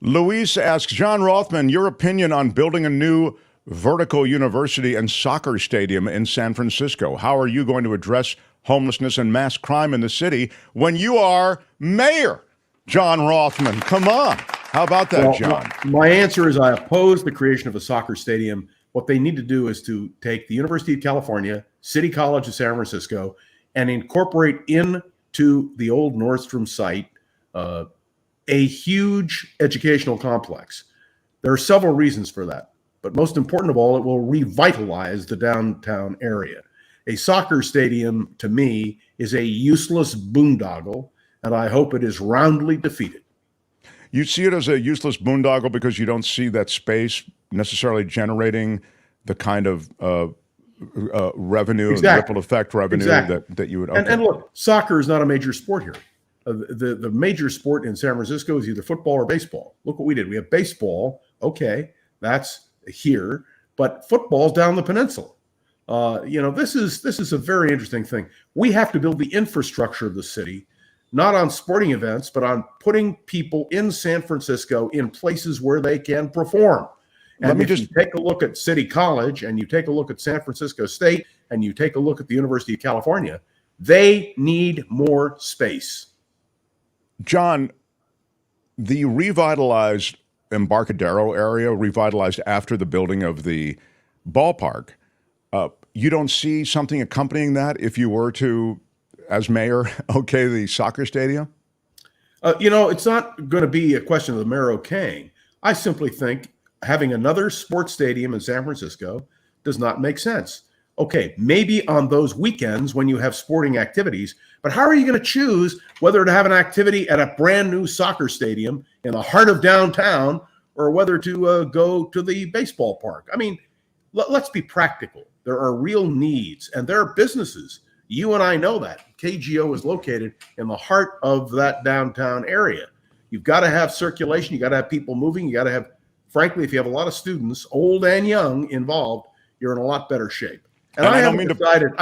Luis asks, John Rothmann, your opinion on building a new vertical university and soccer stadium in San Francisco. How are you going to address homelessness and mass crime in the city when you are mayor? John Rothmann, come on. How about that, John? My answer is I oppose the creation of a soccer stadium. What they need to do is to take the University of California, City College of San Francisco, and incorporate into the old Nordstrom site a huge educational complex. There are several reasons for that, but most important of all, it will revitalize the downtown area. A soccer stadium, to me, is a useless boondoggle, and I hope it is roundly defeated. You see it as a useless boondoggle because you don't see that space necessarily generating the kind of revenue, and ripple effect revenue that you would. Okay. And look, soccer is not a major sport here. The major sport in San Francisco is either football or baseball. Look what we did. We have baseball. Okay, that's here, but football's down the peninsula. This is a very interesting thing. We have to build the infrastructure of the city, not on sporting events, but on putting people in San Francisco in places where they can perform. And you take a look at City College, and you take a look at San Francisco State, and you take a look at the University of California, they need more space. John, the revitalized Embarcadero area, revitalized after the building of the ballpark, you don't see something accompanying that if you were to, as mayor, okay the soccer stadium? It's not going to be a question of the mayor okaying. I simply think having another sports stadium in San Francisco does not make sense. Okay, maybe on those weekends when you have sporting activities, but how are you going to choose whether to have an activity at a brand new soccer stadium in the heart of downtown or whether to go to the baseball park? I mean, let's be practical. There are real needs, and there are businesses. You and I know that. KGO is located in the heart of that downtown area. You've got to have circulation. You got to have people moving. You got to have, frankly, if you have a lot of students, old and young, involved, you're in a lot better shape. And I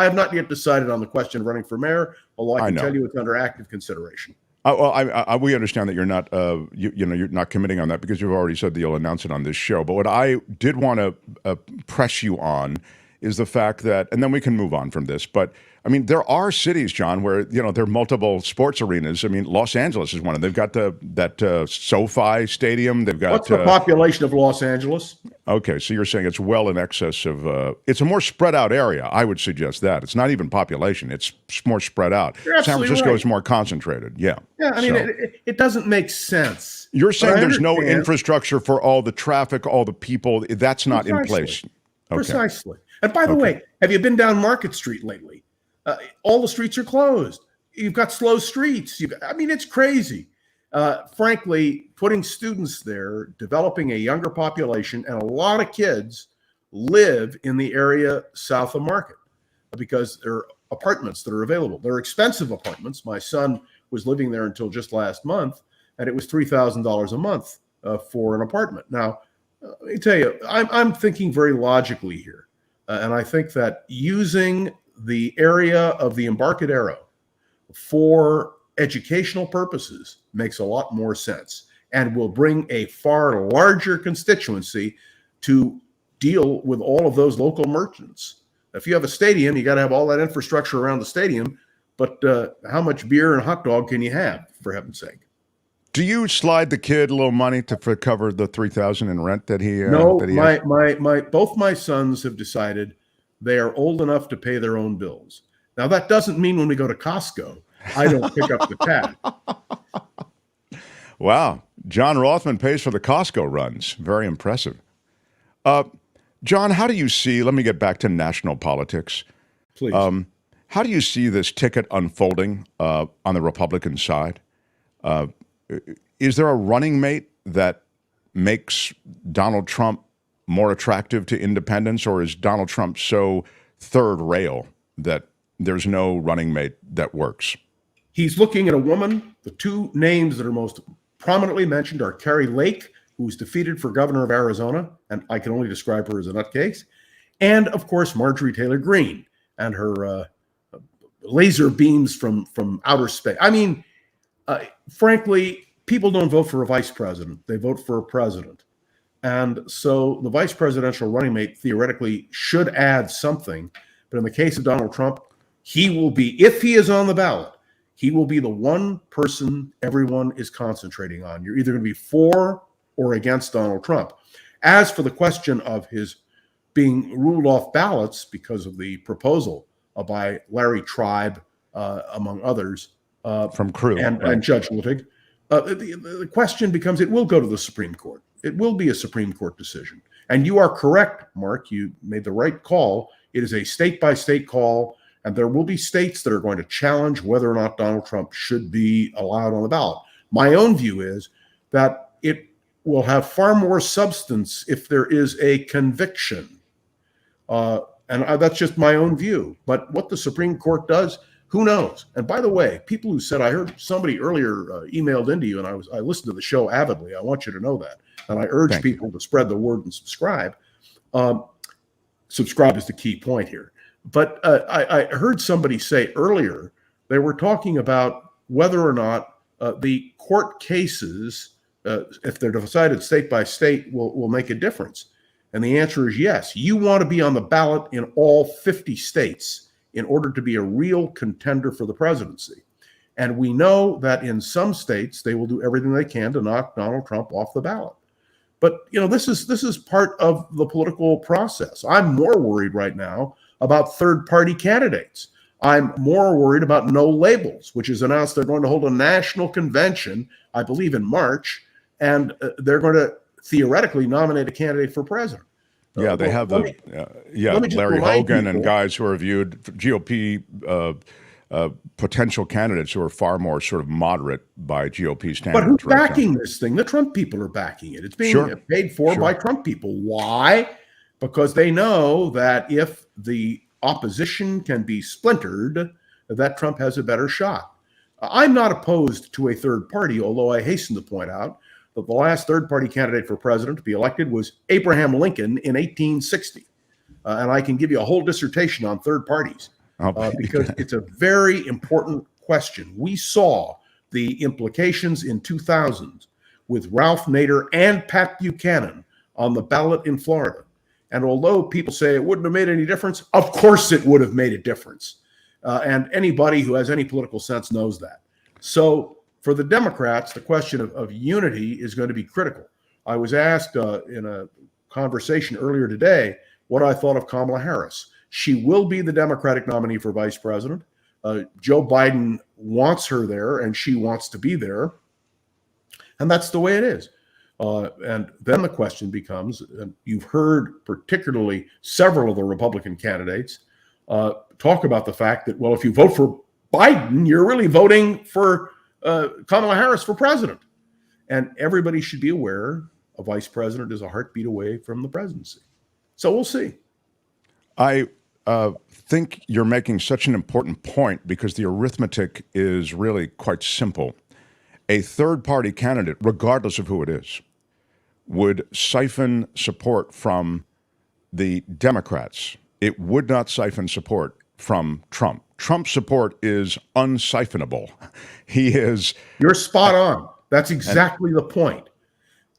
have not yet decided on the question of running for mayor, although I can tell you it's under active consideration. We understand that you're not, you're not committing on that because you've already said that you'll announce it on this show. But what I did want to press you on is the fact that, and then we can move on from this, but I mean, there are cities, John, where, there are multiple sports arenas. I mean, Los Angeles is one of them. They've got that SoFi Stadium. They've got. What's the population of Los Angeles? Okay, so you're saying it's well in excess of, it's a more spread out area. I would suggest that. It's not even population. It's more spread out. San Francisco is more concentrated. Yeah. Yeah, I mean, it doesn't make sense. You're saying there's no infrastructure for all the traffic, all the people. That's not in place. Okay. Precisely. And by the way, have you been down Market Street lately? All the streets are closed. You've got slow streets. It's crazy. Frankly, putting students there, developing a younger population, and a lot of kids live in the area south of Market because there are apartments that are available. They're expensive apartments. My son was living there until just last month, and it was $3,000 a month for an apartment. Now, let me tell you, I'm thinking very logically here, and I think that using the area of the Embarcadero for educational purposes makes a lot more sense and will bring a far larger constituency to deal with all of those local merchants. If you have a stadium, you got to have all that infrastructure around the stadium, but how much beer and hot dog can you have, for heaven's sake? Do you slide the kid a little money to cover the $3,000 in rent that he? No, that he both my sons have decided they are old enough to pay their own bills. Now, that doesn't mean when we go to Costco, I don't pick up the tab. Wow. John Rothmann pays for the Costco runs. Very impressive. John, how do you see, let me get back to national politics. Please. How do you see this ticket unfolding on the Republican side? Is there a running mate that makes Donald Trump more attractive to independents, or is Donald Trump so third rail that there's no running mate that works? He's looking at a woman. The two names that are most prominently mentioned are Carrie Lake, who's defeated for governor of Arizona, and I can only describe her as a nutcase, and of course Marjorie Taylor Greene and her laser beams from outer space. Frankly, people don't vote for a vice president; they vote for a president. And so the vice presidential running mate theoretically should add something. But in the case of Donald Trump, he will be, if he is on the ballot, he will be the one person everyone is concentrating on. You're either going to be for or against Donald Trump. As for the question of his being ruled off ballots because of the proposal by Larry Tribe, among others, from Crew and Judge Luttig, the question becomes, it will go to the Supreme Court. It will be a Supreme Court decision. And you are correct, Mark. You made the right call. It is a state-by-state call, and there will be states that are going to challenge whether or not Donald Trump should be allowed on the ballot. My own view is that it will have far more substance if there is a conviction. And that's just my own view. But what the Supreme Court does, who knows? And by the way, people who said, I heard somebody earlier emailed into you, and I listened to the show avidly. I want you to know that. And I urge people to spread the word and subscribe. subscribe is the key point here. But I heard somebody say earlier, they were talking about whether or not the court cases, if they're decided state by state, will make a difference. And the answer is yes. You want to be on the ballot in all 50 states in order to be a real contender for the presidency. And we know that in some states, they will do everything they can to knock Donald Trump off the ballot. But, this is part of the political process. I'm more worried right now about third-party candidates. I'm more worried about No Labels, which has announced they're going to hold a national convention, I believe in March, and they're going to theoretically nominate a candidate for president. Yeah, they have Larry Hogan and guys who are viewed GOP potential candidates who are far more sort of moderate by GOP standards. But who's backing this thing? The Trump people are backing it. It's being paid for by Trump people. Why? Because they know that if the opposition can be splintered, that Trump has a better shot. I'm not opposed to a third party, although I hasten to point out that the last third party candidate for president to be elected was Abraham Lincoln in 1860. And I can give you a whole dissertation on third parties because it's a very important question. We saw the implications in 2000 with Ralph Nader and Pat Buchanan on the ballot in Florida. And although people say it wouldn't have made any difference, of course it would have made a difference. And anybody who has any political sense knows that. So for the Democrats, the question of unity is going to be critical. I was asked in a conversation earlier today what I thought of Kamala Harris. She will be the Democratic nominee for vice president. Joe Biden wants her there, and she wants to be there. And that's the way it is. And then the question becomes, and you've heard particularly several of the Republican candidates talk about the fact that, well, if you vote for Biden, you're really voting for Kamala Harris for president. And everybody should be aware a vice president is a heartbeat away from the presidency. So we'll see. I think you're making such an important point because the arithmetic is really quite simple. A third-party candidate, regardless of who it is, would siphon support from the Democrats. It would not siphon support from Trump. Trump's support is unsiphonable. He is... You're spot on. That's exactly the point.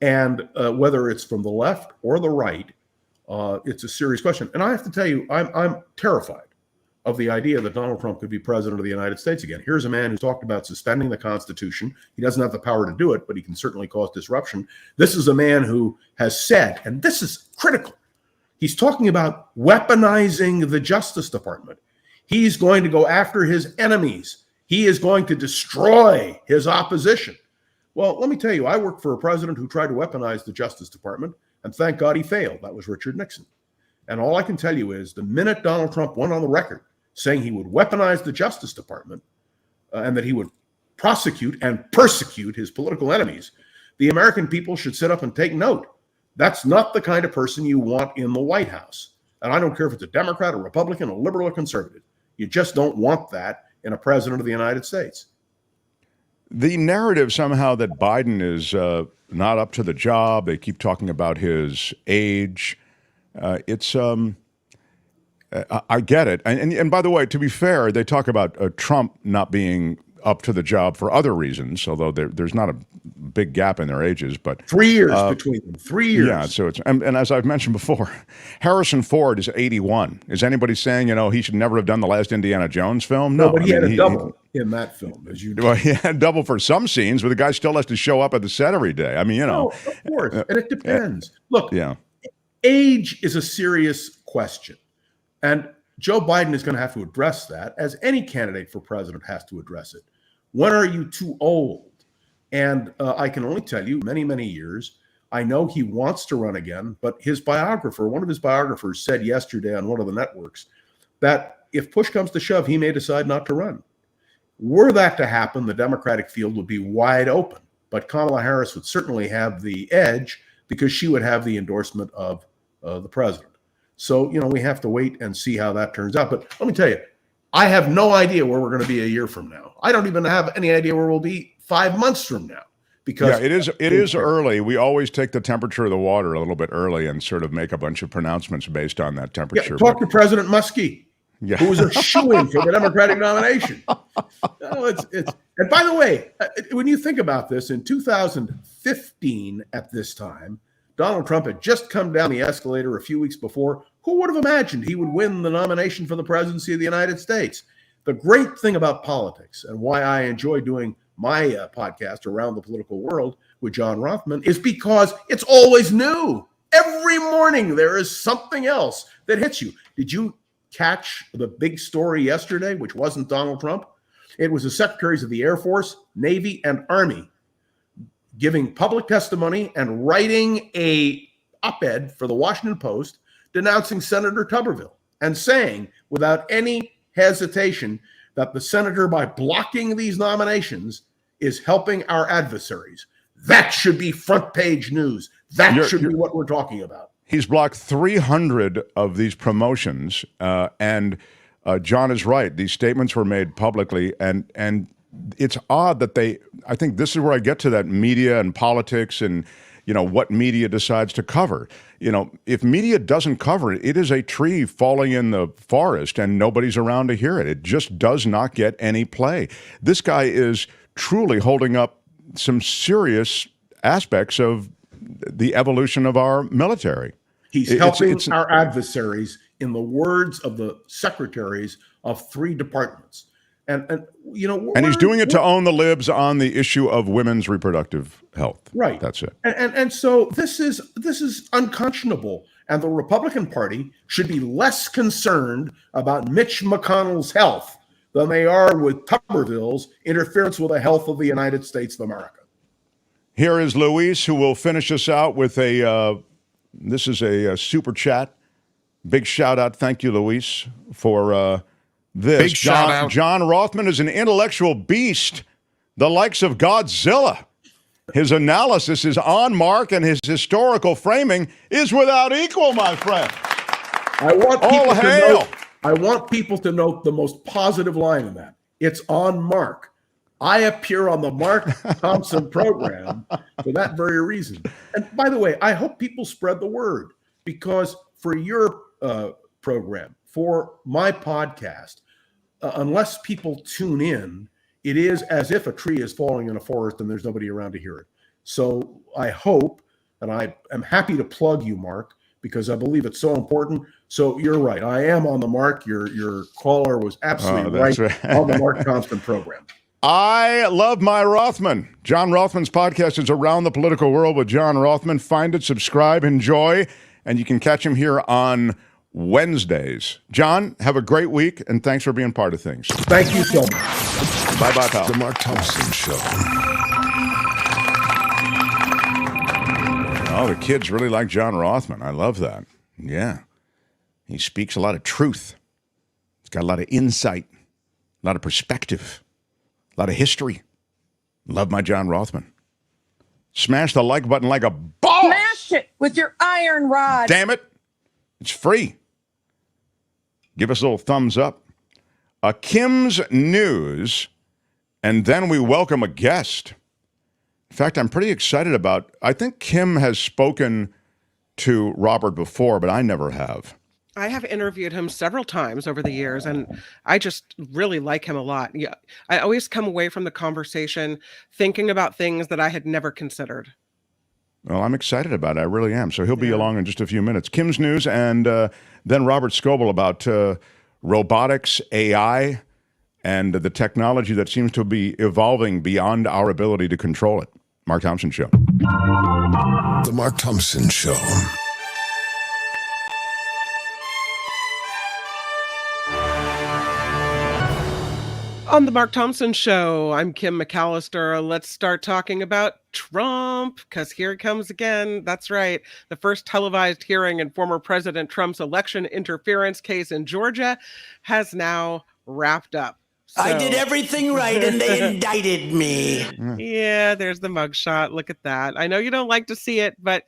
And whether it's from the left or the right, it's a serious question. And I have to tell you, I'm terrified of the idea that Donald Trump could be president of the United States again. Here's a man who's talked about suspending the Constitution. He doesn't have the power to do it, but he can certainly cause disruption. This is a man who has said, and this is critical, he's talking about weaponizing the Justice Department. He's going to go after his enemies. He is going to destroy his opposition. Well, let me tell you, I worked for a president who tried to weaponize the Justice Department, and thank God he failed. That was Richard Nixon. And all I can tell you is the minute Donald Trump went on the record saying he would weaponize the Justice Department and that he would prosecute and persecute his political enemies, the American people should sit up and take note. That's not the kind of person you want in the White House. And I don't care if it's a Democrat, a Republican, a liberal, or conservative. You just don't want that in a president of the United States. The narrative somehow that Biden is not up to the job, they keep talking about his age. I get it. And by the way, to be fair, they talk about Trump not being up to the job for other reasons, although there's not a big gap in their ages. But 3 years between them. 3 years. Yeah. So it's and as I've mentioned before, Harrison Ford is 81. Is anybody saying he should never have done the last Indiana Jones film? No, but he had a double in that film, as you know. Well, he had a double for some scenes, but the guy still has to show up at the set every day. I mean, No, of course, and it depends. Look, age is a serious question. And Joe Biden is going to have to address that, as any candidate for president has to address it. When are you too old? And I can only tell you, many, many years, I know he wants to run again, but one of his biographers said yesterday on one of the networks that if push comes to shove, he may decide not to run. Were that to happen, the Democratic field would be wide open, but Kamala Harris would certainly have the edge because she would have the endorsement of the president. So, we have to wait and see how that turns out. But let me tell you, I have no idea where we're going to be a year from now. I don't even have any idea where we'll be 5 months from now. because it is early. We always take the temperature of the water a little bit early and sort of make a bunch of pronouncements based on that temperature. Talk to President Muskie, who was a shoo-in for the Democratic nomination. And by the way, when you think about this, in 2015 at this time, Donald Trump had just come down the escalator a few weeks before. Who would have imagined he would win the nomination for the presidency of the United States? The great thing about politics, and why I enjoy doing my podcast Around the Political World with John Rothman, is because it's always new. Every morning there is something else that hits you. Did you catch the big story yesterday, which wasn't Donald Trump? It was the secretaries of the Air Force, Navy, and Army giving public testimony and writing a op-ed for the Washington Post denouncing Senator Tuberville and saying without any hesitation that the senator, by blocking these nominations, is helping our adversaries. That should be front page news. That should be what we're talking about. He's blocked 300 of these promotions, and John is right. These statements were made publicly, and it's odd that I think this is where I get to that media and politics and, what media decides to cover. If media doesn't cover it, it is a tree falling in the forest and nobody's around to hear it. It just does not get any play. This guy is truly holding up some serious aspects of the evolution of our military. He's helping our adversaries, in the words of the secretaries of 3 departments. And he's doing it to own the libs on the issue of women's reproductive health. Right. That's it. And so this is unconscionable. And the Republican Party should be less concerned about Mitch McConnell's health than they are with Tuberville's interference with the health of the United States of America. Here is Luis, who will finish us out with this is a super chat. Big shout out. Thank you, Luis, for this. Big shout out. John Rothman is an intellectual beast, the likes of Godzilla. His analysis is on mark, and his historical framing is without equal, my friend. I want people to note the most positive line in that. It's on mark. I appear on the Mark Thompson program for that very reason. And by the way, I hope people spread the word, because for your program, for my podcast, unless people tune in, it is as if a tree is falling in a forest and there's nobody around to hear it. So I hope, and I am happy to plug you, Mark, because I believe it's so important. So you're right. I am on the mark. Your caller was absolutely right on the Mark Thompson program. I love my Rothman. John Rothman's podcast is Around the Political World with John Rothman. Find it, subscribe, enjoy, and you can catch him here on Wednesdays. John, have a great week, and thanks for being part of things. Thank you so much. Bye-bye, pal. The Mark Thompson Show. Oh, the kids really like John Rothman. I love that. Yeah. He speaks a lot of truth. He's got a lot of insight, a lot of perspective, a lot of history. Love my John Rothman. Smash the like button like a boss. Smash it with your iron rod. Damn it. It's free. Give us a little thumbs up. Kim's News, and then we welcome a guest. In fact, I'm pretty excited I think Kim has spoken to Robert before, but I never have. I have interviewed him several times over the years, and I just really like him a lot. Yeah, I always come away from the conversation thinking about things that I had never considered. Well, I'm excited about it. I really am. So he'll be along in just a few minutes. Kim's News, and then Robert Scoble about robotics, AI, and the technology that seems to be evolving beyond our ability to control it. Mark Thompson Show. The Mark Thompson Show. On the Mark Thompson Show, I'm Kim McAllister. Let's start talking about Trump, because here it comes again. That's right. The first televised hearing in former President Trump's election interference case in Georgia has now wrapped up. So, I did everything right and they indicted me. Yeah, there's the mugshot. Look at that. I know you don't like to see it, but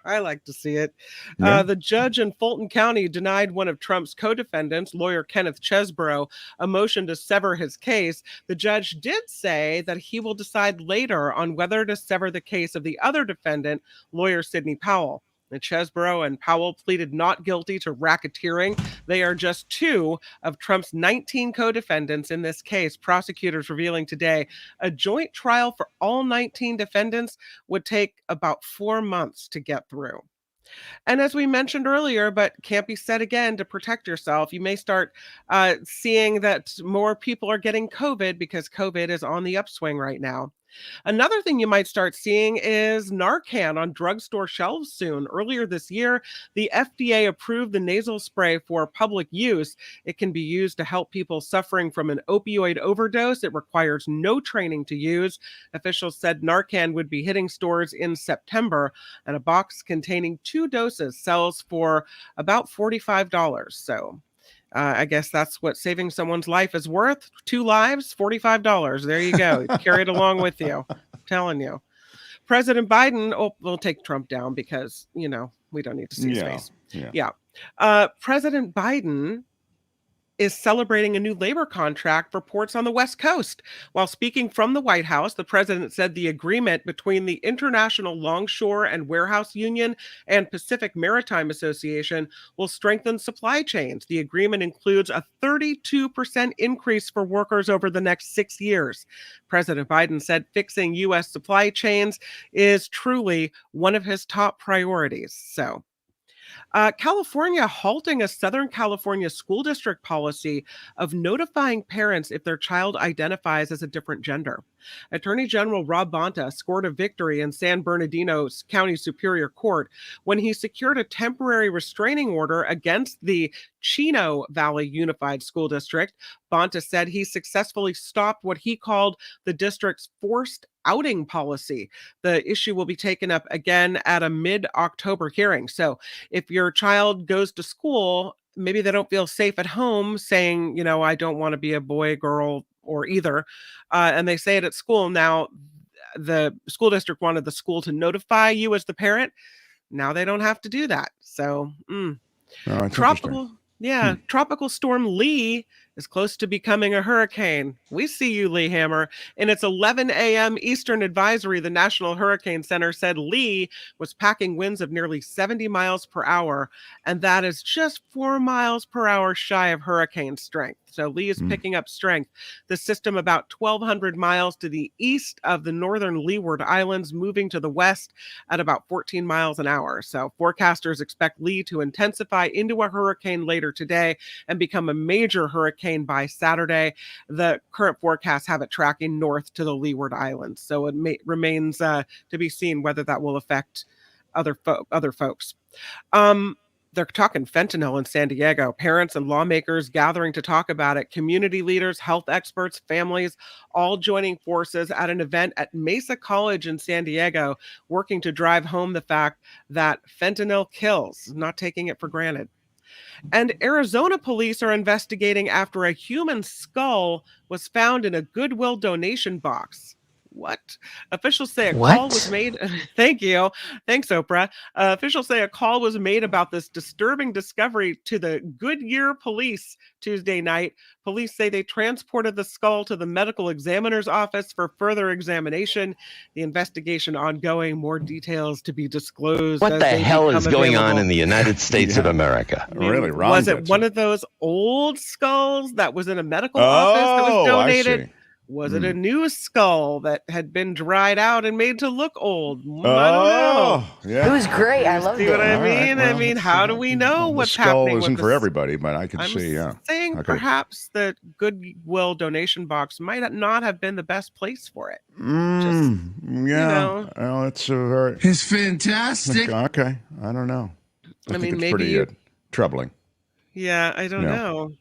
I like to see it. Yeah. The judge in Fulton County denied one of Trump's co-defendants, lawyer Kenneth Chesbrough, a motion to sever his case. The judge did say that he will decide later on whether to sever the case of the other defendant, lawyer Sidney Powell. Chesbrough and Powell pleaded not guilty to racketeering. They are just two of Trump's 19 co-defendants in this case. Prosecutors revealing today a joint trial for all 19 defendants would take about 4 months to get through. And as we mentioned earlier, but can't be said again, to protect yourself, you may start seeing that more people are getting COVID because COVID is on the upswing right now. Another thing you might start seeing is Narcan on drugstore shelves soon. Earlier this year, the FDA approved the nasal spray for public use. It can be used to help people suffering from an opioid overdose. It requires no training to use. Officials said Narcan would be hitting stores in September, and a box containing 2 doses sells for about $45. So I guess that's what saving someone's life is worth. 2 lives, $45. There you go. Carry it along with you. I'm telling you. President Biden, we'll take Trump down because, we don't need to see his face. Yeah. President Biden is celebrating a new labor contract for ports on the West Coast. While speaking from the White House, the president said the agreement between the International Longshore and Warehouse Union and Pacific Maritime Association will strengthen supply chains. The agreement includes a 32% increase for workers over the next 6 years. President Biden said fixing U.S. supply chains is truly one of his top priorities. So, California halting a Southern California school district policy of notifying parents if their child identifies as a different gender. Attorney General Rob Bonta scored a victory in San Bernardino County Superior Court when he secured a temporary restraining order against the Chino Valley Unified School District. Bonta said he successfully stopped what he called the district's forced outing policy. The issue will be taken up again at a mid-October hearing. So if your child goes to school, maybe they don't feel safe at home saying, I don't want to be a boy, girl, or either, and they say it at school. Now, the school district wanted the school to notify you as the parent. Now they don't have to do that. So, tropical storm Lee is close to becoming a hurricane. We see you, Lee Hammer. In its 11 a.m. Eastern advisory, the National Hurricane Center said Lee was packing winds of nearly 70 miles per hour, and that is just 4 miles per hour shy of hurricane strength. So Lee is picking up strength. The system about 1,200 miles to the east of the northern Leeward Islands, moving to the west at about 14 miles an hour. So forecasters expect Lee to intensify into a hurricane later today and become a major hurricane by Saturday. The current forecasts have it tracking north to the Leeward Islands. So it remains to be seen whether that will affect other folks. They're talking fentanyl in San Diego. Parents and lawmakers gathering to talk about it. Community leaders, health experts, families, all joining forces at an event at Mesa College in San Diego, working to drive home the fact that fentanyl kills, not taking it for granted. And Arizona police are investigating after a human skull was found in a Goodwill donation box. What? Officials say a call was made. Thank you. Thanks, Oprah. Officials say a call was made about this disturbing discovery to the Goodyear police Tuesday night. Police say they transported the skull to the medical examiner's office for further examination. The investigation ongoing. More details to be disclosed. What the hell is going on in the United States of America? Really, Ron was it one of those old skulls that was in a medical office that was donated? Was it a new skull that had been dried out and made to look old? I don't know. Yeah. It was great. I loved it. See what I mean? Right, well, I mean, how do we know what's happening? The skull isn't for everybody, but I can see, saying okay. Perhaps the Goodwill donation box might not have been the best place for it. It's a very... It's fantastic. Okay, I don't know. I think it's maybe pretty troubling. Yeah, I don't know.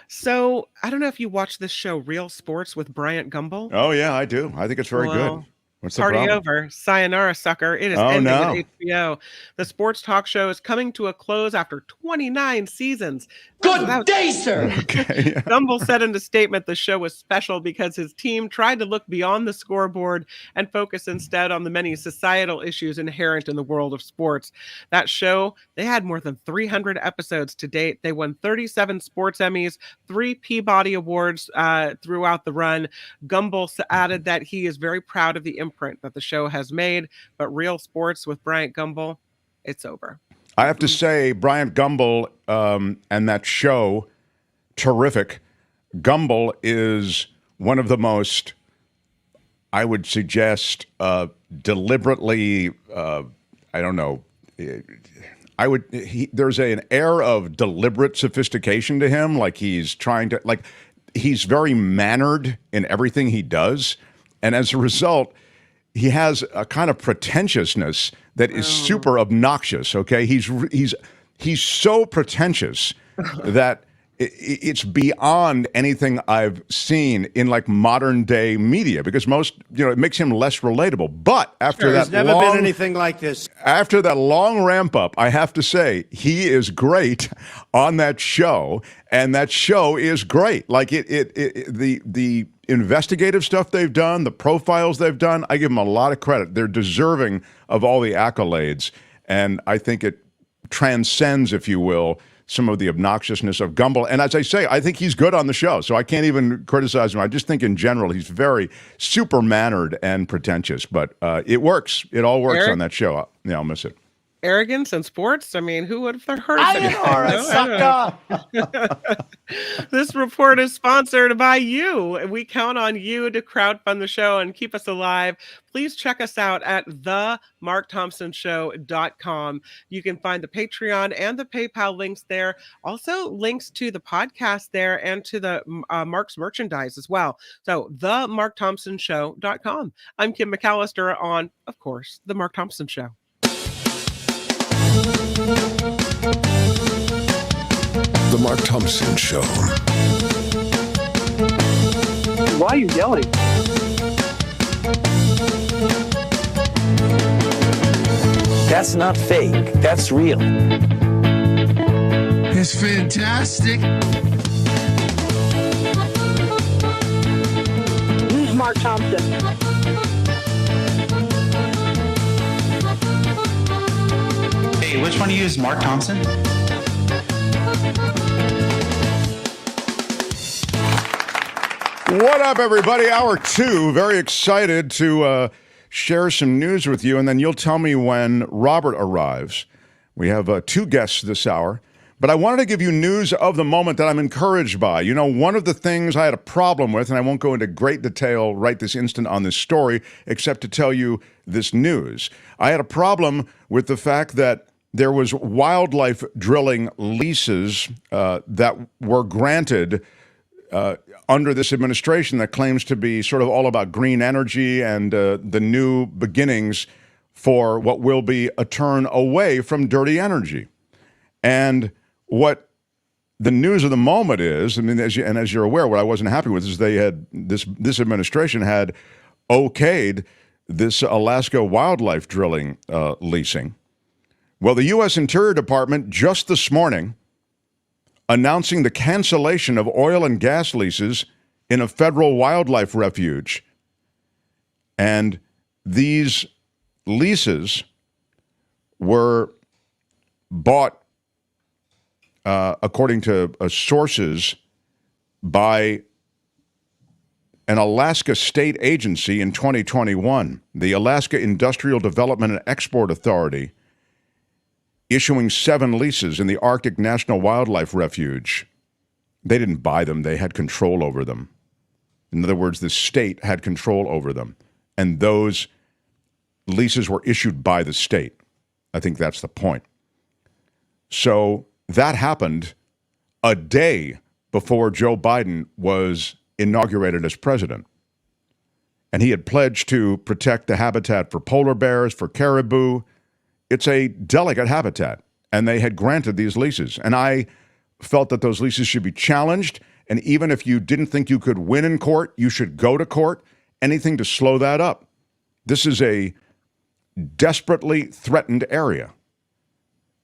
So, I don't know if you watch this show, Real Sports with Bryant Gumbel. Oh, yeah, I do. I think it's very good. What's the party problem? Over. Sayonara, sucker. It is ending at HBO. The sports talk show is coming to a close after 29 seasons. Good day, sir. Okay. Gumbel said in a statement the show was special because his team tried to look beyond the scoreboard and focus instead on the many societal issues inherent in the world of sports. That show, they had more than 300 episodes to date. They won 37 sports Emmys, 3 Peabody Awards throughout the run. Gumbel added that he is very proud of the imprint that the show has made, but Real Sports with Bryant Gumbel, it's over. I have to say, Bryant Gumbel and that show, terrific. Gumbel is one of the most, I would suggest, deliberately, I don't know, there's an air of deliberate sophistication to him, like he's trying to, like, he's very mannered in everything he does. And as a result, he has a kind of pretentiousness that is super obnoxious. Okay, he's so pretentious that it's beyond anything I've seen in like modern day media, because most, it makes him less relatable. But after there's never been anything like this. After that long ramp up, I have to say he is great on that show, and that show is great. Like the investigative stuff they've done, the profiles they've done, I give them a lot of credit. They're deserving of all the accolades, and I think it transcends, if you will, some of the obnoxiousness of Gumbel. And as I say, I think he's good on the show, so I can't even criticize him. I just think in general he's very super mannered and pretentious, but it works. It all works on that show. Yeah, I'll miss it. Arrogance in sports? I mean, who would have heard of it? This report is sponsored by you. We count on you to crowdfund the show and keep us alive. Please check us out at themarkthompsonshow.com. You can find the Patreon and the PayPal links there. Also, links to the podcast there and to the Mark's merchandise as well. So, themarkthompsonshow.com. I'm Kim McAllister on, of course, The Mark Thompson Show. The Mark Thompson Show. Why are you yelling? That's not fake. That's real. It's fantastic. Who's Mark Thompson? Hey, which one of you is Mark Thompson? What up, everybody? Hour 2. Very excited to share some news with you, and then you'll tell me when Robert arrives. We have 2 guests this hour, but I wanted to give you news of the moment that I'm encouraged by. You know, one of the things I had a problem with, and I won't go into great detail right this instant on this story, except to tell you this news. I had a problem with the fact that there was wildlife drilling leases that were granted under this administration that claims to be sort of all about green energy and the new beginnings for what will be a turn away from dirty energy. And what the news of the moment is, I mean, as you're aware, what I wasn't happy with is they had this administration had okayed this Alaska wildlife drilling leasing. Well, the U.S. Interior Department just this morning announcing the cancellation of oil and gas leases in a federal wildlife refuge. And these leases were bought, according to sources, by an Alaska state agency in 2021, the Alaska Industrial Development and Export Authority, issuing 7 leases in the Arctic National Wildlife Refuge. They didn't buy them. They had control over them. In other words, the state had control over them. And those leases were issued by the state. I think that's the point. So that happened a day before Joe Biden was inaugurated as president. And he had pledged to protect the habitat for polar bears, for caribou. It's a delicate habitat, and they had granted these leases. And I felt that those leases should be challenged, and even if you didn't think you could win in court, you should go to court, anything to slow that up. This is a desperately threatened area.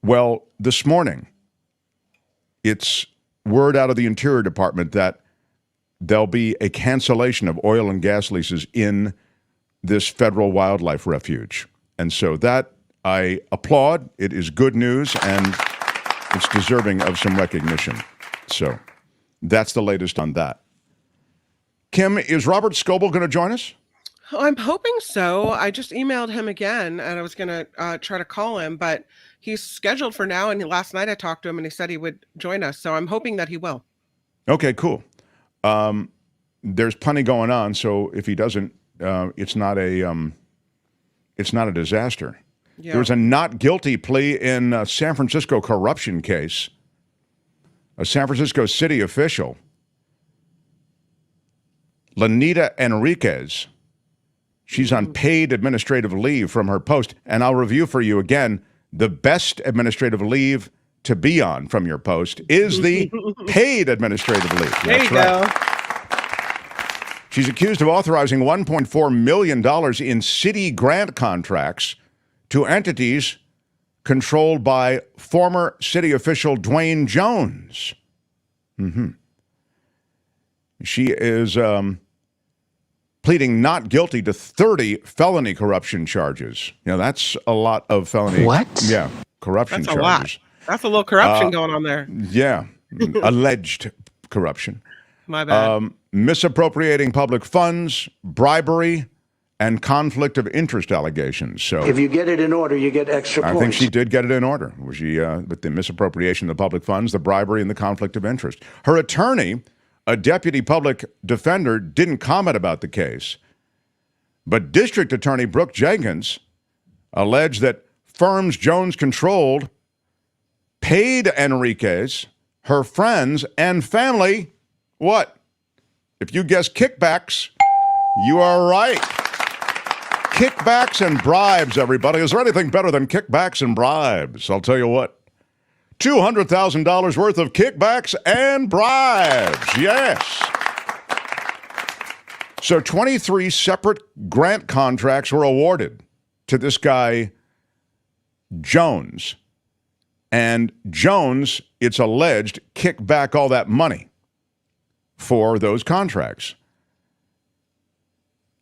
Well, this morning, it's word out of the Interior Department that there'll be a cancellation of oil and gas leases in this federal wildlife refuge. And so that I applaud. It is good news, and it's deserving of some recognition. So that's the latest on that. Kim, is Robert Scoble going to join us? I'm hoping so. I just emailed him again, and I was going to try to call him, but he's scheduled for now. And last night I talked to him, and he said he would join us. So I'm hoping that he will. Okay, cool. There's plenty going on, so if he doesn't, it's not a disaster. Yeah. There was a not guilty plea in a San Francisco corruption case. A San Francisco city official, Lanita Enriquez, she's on paid administrative leave from her post. And I'll review for you again, the best administrative leave to be on from your post is the paid administrative leave. There you go. She's accused of authorizing $1.4 million in city grant contracts to entities controlled by former city official Dwayne Jones. She is pleading not guilty to 30 felony corruption charges. You know, that's a lot of felony. What? Yeah, corruption that's charges. A lot. That's a little corruption going on there. Yeah, alleged corruption. My bad. Misappropriating public funds, bribery, and conflict of interest allegations. So, if you get it in order, you get extra points. I think she did get it in order. She with the misappropriation of the public funds, the bribery, and the conflict of interest. Her attorney, a deputy public defender, didn't comment about the case, but District Attorney Brooke Jenkins alleged that firms Jones controlled paid Enriquez, her friends, and family, what? If you guess kickbacks, you are right. Kickbacks and bribes, everybody. Is there anything better than kickbacks and bribes? I'll tell you what. $200,000 worth of kickbacks and bribes. Yes. So 23 separate grant contracts were awarded to this guy, Jones. And Jones, it's alleged, kicked back all that money for those contracts.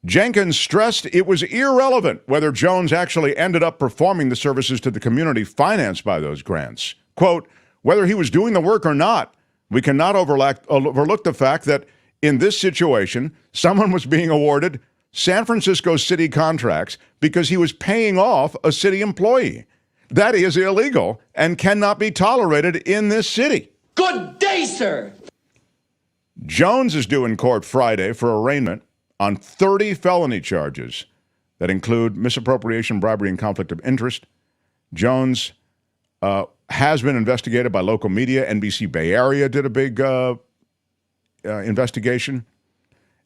Jenkins stressed it was irrelevant whether Jones actually ended up performing the services to the community financed by those grants. Quote, whether he was doing the work or not, we cannot overlook the fact that in this situation, someone was being awarded San Francisco city contracts because he was paying off a city employee. That is illegal and cannot be tolerated in this city. Good day, sir. Jones is due in court Friday for arraignment on 30 felony charges that include misappropriation, bribery, and conflict of interest. Jones has been investigated by local media. NBC Bay Area did a big investigation,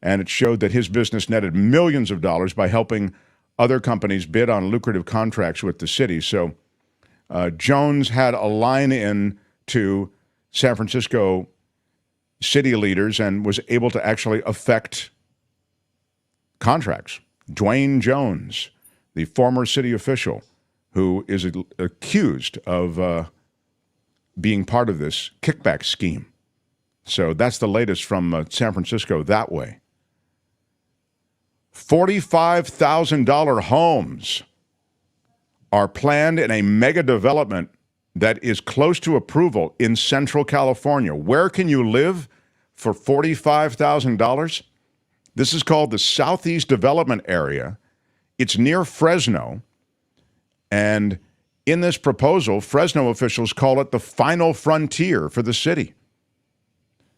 and it showed that his business netted millions of dollars by helping other companies bid on lucrative contracts with the city. So Jones had a line in to San Francisco city leaders and was able to actually affect contracts. Dwayne Jones, the former city official who is accused of being part of this kickback scheme. So that's the latest from San Francisco that way. $45,000 homes are planned in a mega development that is close to approval in Central California. Where can you live for $45,000? This is called the Southeast Development Area. It's near Fresno. And in this proposal, Fresno officials call it the final frontier for the city.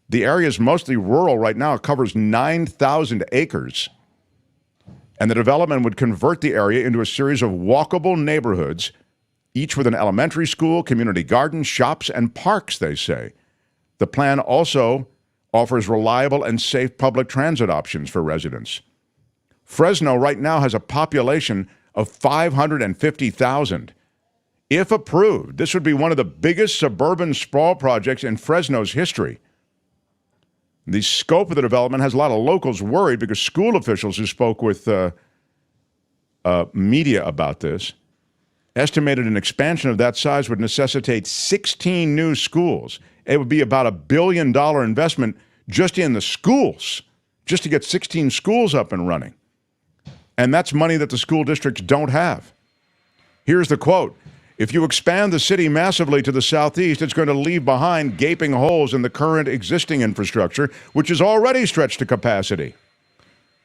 The area is mostly rural right now. It covers 9,000 acres. And the development would convert the area into a series of walkable neighborhoods, each with an elementary school, community gardens, shops, and parks, they say. The plan also offers reliable and safe public transit options for residents. Fresno right now has a population of 550,000. If approved, this would be one of the biggest suburban sprawl projects in Fresno's history. The scope of the development has a lot of locals worried because school officials who spoke with media about this estimated an expansion of that size would necessitate 16 new schools it would be about $1 billion investment just in the schools, just to get 16 schools up and running. And that's money that the school districts don't have. Here's the quote. If you expand the city massively to the southeast, it's going to leave behind gaping holes in the current existing infrastructure, which is already stretched to capacity.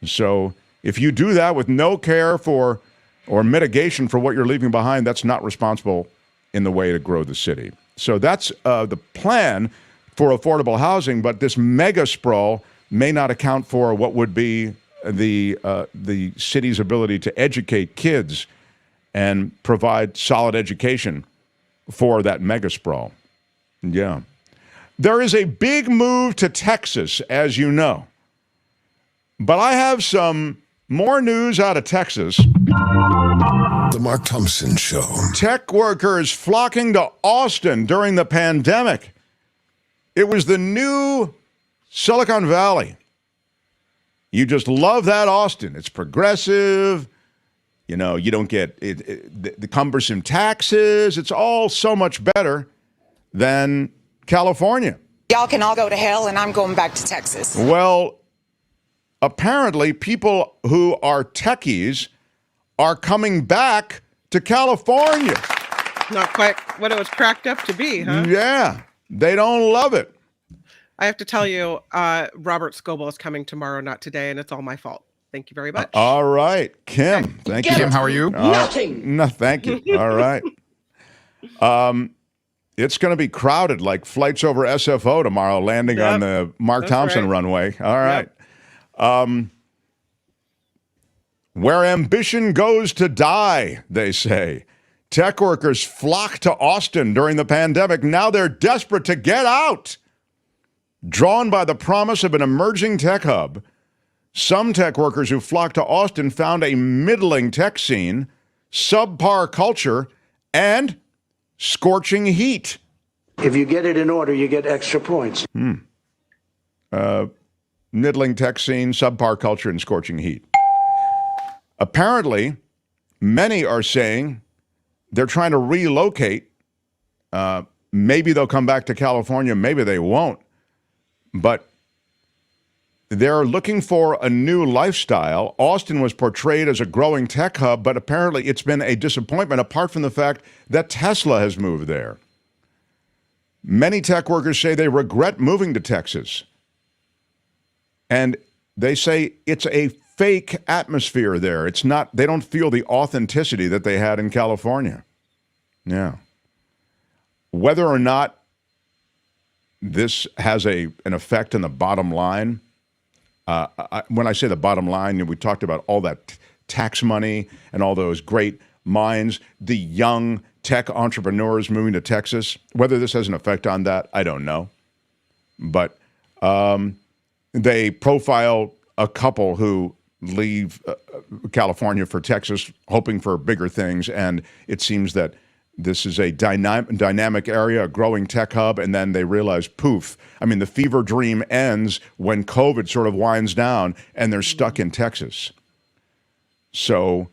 So if you do that with no care for or mitigation for what you're leaving behind, that's not responsible in the way to grow the city. So that's the plan for affordable housing, but this mega sprawl may not account for what would be the city's ability to educate kids and provide solid education for that mega sprawl. Yeah. There is a big move to Texas, as you know. But I have some more news out of Texas. The Mark Thompson Show. Tech workers flocking to Austin during the pandemic. It was the new Silicon Valley. You just love that Austin. It's progressive. You know, you don't get the cumbersome taxes. It's all so much better than California. Y'all can all go to hell, and I'm going back to Texas. Well, apparently people who are techies are coming back to California. Not quite what it was cracked up to be, huh? Yeah, they don't love it. I have to tell you, Robert Scoble is coming tomorrow, not today, and it's all my fault. Thank you very much. All right, Kim. Thank you. Kim, how are you? Nothing. No, thank you. All right. It's going to be crowded, like flights over SFO tomorrow, landing on the Mark Thompson runway. All right. Where ambition goes to die, they say. Tech workers flocked to Austin during the pandemic. Now they're desperate to get out. Drawn by the promise of an emerging tech hub, some tech workers who flocked to Austin found a middling tech scene, subpar culture, and scorching heat. If you get it in order, you get extra points. Middling tech scene, subpar culture, and scorching heat. Apparently, many are saying they're trying to relocate. Maybe they'll come back to California, maybe they won't. But they're looking for a new lifestyle. Austin was portrayed as a growing tech hub, but apparently it's been a disappointment apart from the fact that Tesla has moved there. Many tech workers say they regret moving to Texas. And they say it's a fake atmosphere there. It's not, they don't feel the authenticity that they had in California. Yeah. Whether or not this has an effect on the bottom line, when I say the bottom line, we talked about all that tax money and all those great minds, the young tech entrepreneurs moving to Texas. Whether this has an effect on that, I don't know. But they profile a couple who leave California for Texas, hoping for bigger things, and it seems that this is a dynamic area, a growing tech hub, and then they realize, poof. I mean, the fever dream ends when COVID sort of winds down, and they're stuck in Texas. So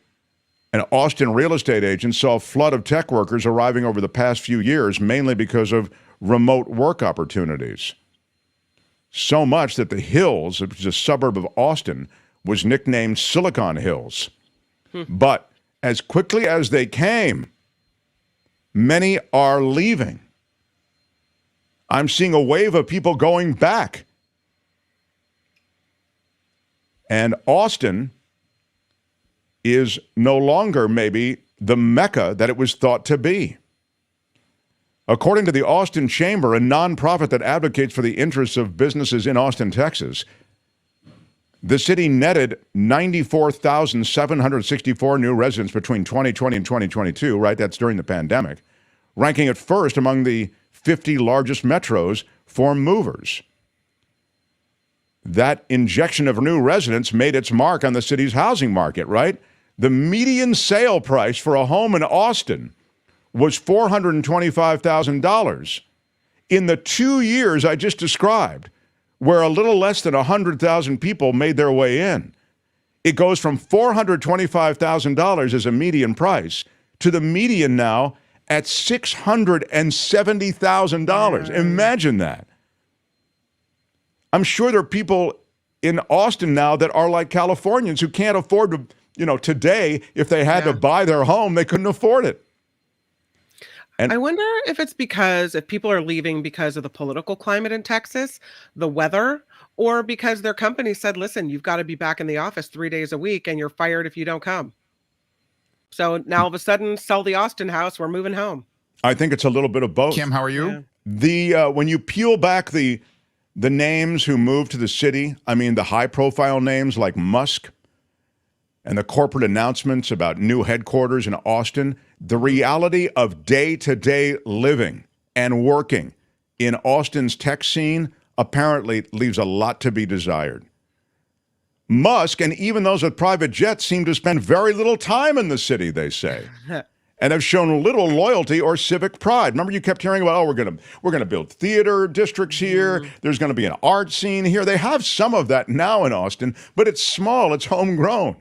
an Austin real estate agent saw a flood of tech workers arriving over the past few years, mainly because of remote work opportunities. So much that the Hills, which is a suburb of Austin, was nicknamed Silicon Hills. But as quickly as they came, many are leaving. I'm seeing a wave of people going back. And Austin is no longer maybe the Mecca that it was thought to be. According to the Austin Chamber, a nonprofit that advocates for the interests of businesses in Austin, Texas, the city netted 94,764 new residents between 2020 and 2022, right? That's during the pandemic, ranking it first among the 50 largest metros for movers. That injection of new residents made its mark on the city's housing market, right? The median sale price for a home in Austin was $425,000. In the 2 years I just described, where a little less than 100,000 people made their way in, it goes from $425,000 as a median price to the median now at $670,000. Imagine that. I'm sure there are people in Austin now that are like Californians who can't afford to, today, if they had to buy their home, they couldn't afford it. And I wonder if it's because if people are leaving because of the political climate in Texas, the weather, or because their company said, listen, you've got to be back in the office 3 days a week and you're fired if you don't come. So now all of a sudden, sell the Austin house, we're moving home. I think it's a little bit of both. Kim, how are you? When you peel back the names who moved to the city, I mean the high-profile names like Musk and the corporate announcements about new headquarters in Austin, the reality of day-to-day living and working in Austin's tech scene apparently leaves a lot to be desired. Musk and even those with private jets seem to spend very little time in the city, they say, and have shown little loyalty or civic pride. Remember, you kept hearing about, we're going to build theater districts here. There's going to be an art scene here. They have some of that now in Austin, but it's small. It's homegrown.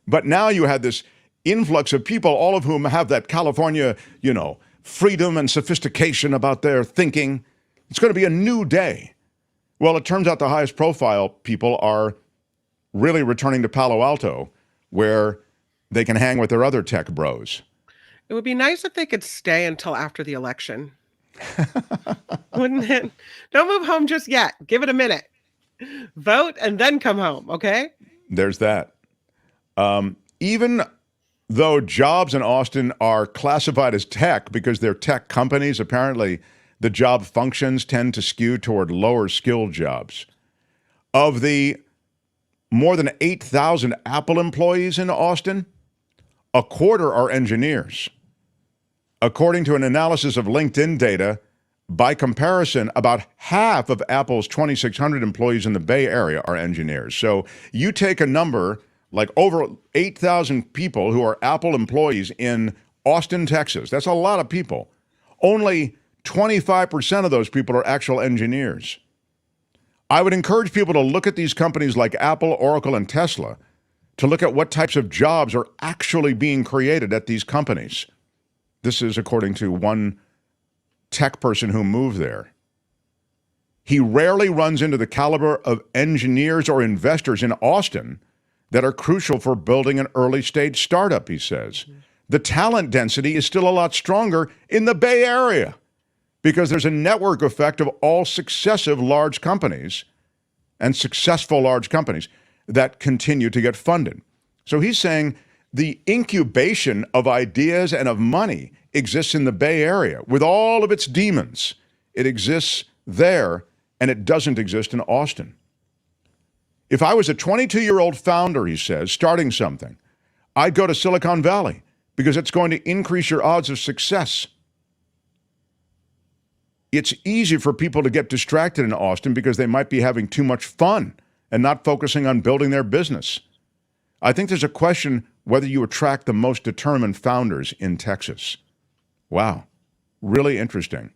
But now you have this influx of people, all of whom have that California, freedom and sophistication about their thinking. It's going to be a new day. Well, it turns out the highest profile people are really returning to Palo Alto, where they can hang with their other tech bros. It would be nice if they could stay until after the election. Wouldn't it? Don't move home just yet. Give it a minute. Vote and then come home, okay? There's that. Even though jobs in Austin are classified as tech because they're tech companies, apparently the job functions tend to skew toward lower skilled jobs. Of the more than 8,000 Apple employees in Austin, a quarter are engineers. According to an analysis of LinkedIn data, by comparison, about half of Apple's 2,600 employees in the Bay Area are engineers. So you take a number like over 8,000 people who are Apple employees in Austin, Texas. That's a lot of people. Only 25% of those people are actual engineers. I would encourage people to look at these companies like Apple, Oracle, and Tesla to look at what types of jobs are actually being created at these companies. This is according to one tech person who moved there. He rarely runs into the caliber of engineers or investors in Austin that are crucial for building an early-stage startup, he says. The talent density is still a lot stronger in the Bay Area because there's a network effect of all successive large companies and successful large companies that continue to get funded. So he's saying the incubation of ideas and of money exists in the Bay Area with all of its demons. It exists there, and it doesn't exist in Austin. If I was a 22-year-old founder, he says, starting something, I'd go to Silicon Valley because it's going to increase your odds of success. It's easy for people to get distracted in Austin because they might be having too much fun and not focusing on building their business. I think there's a question whether you attract the most determined founders in Texas. Wow, really interesting.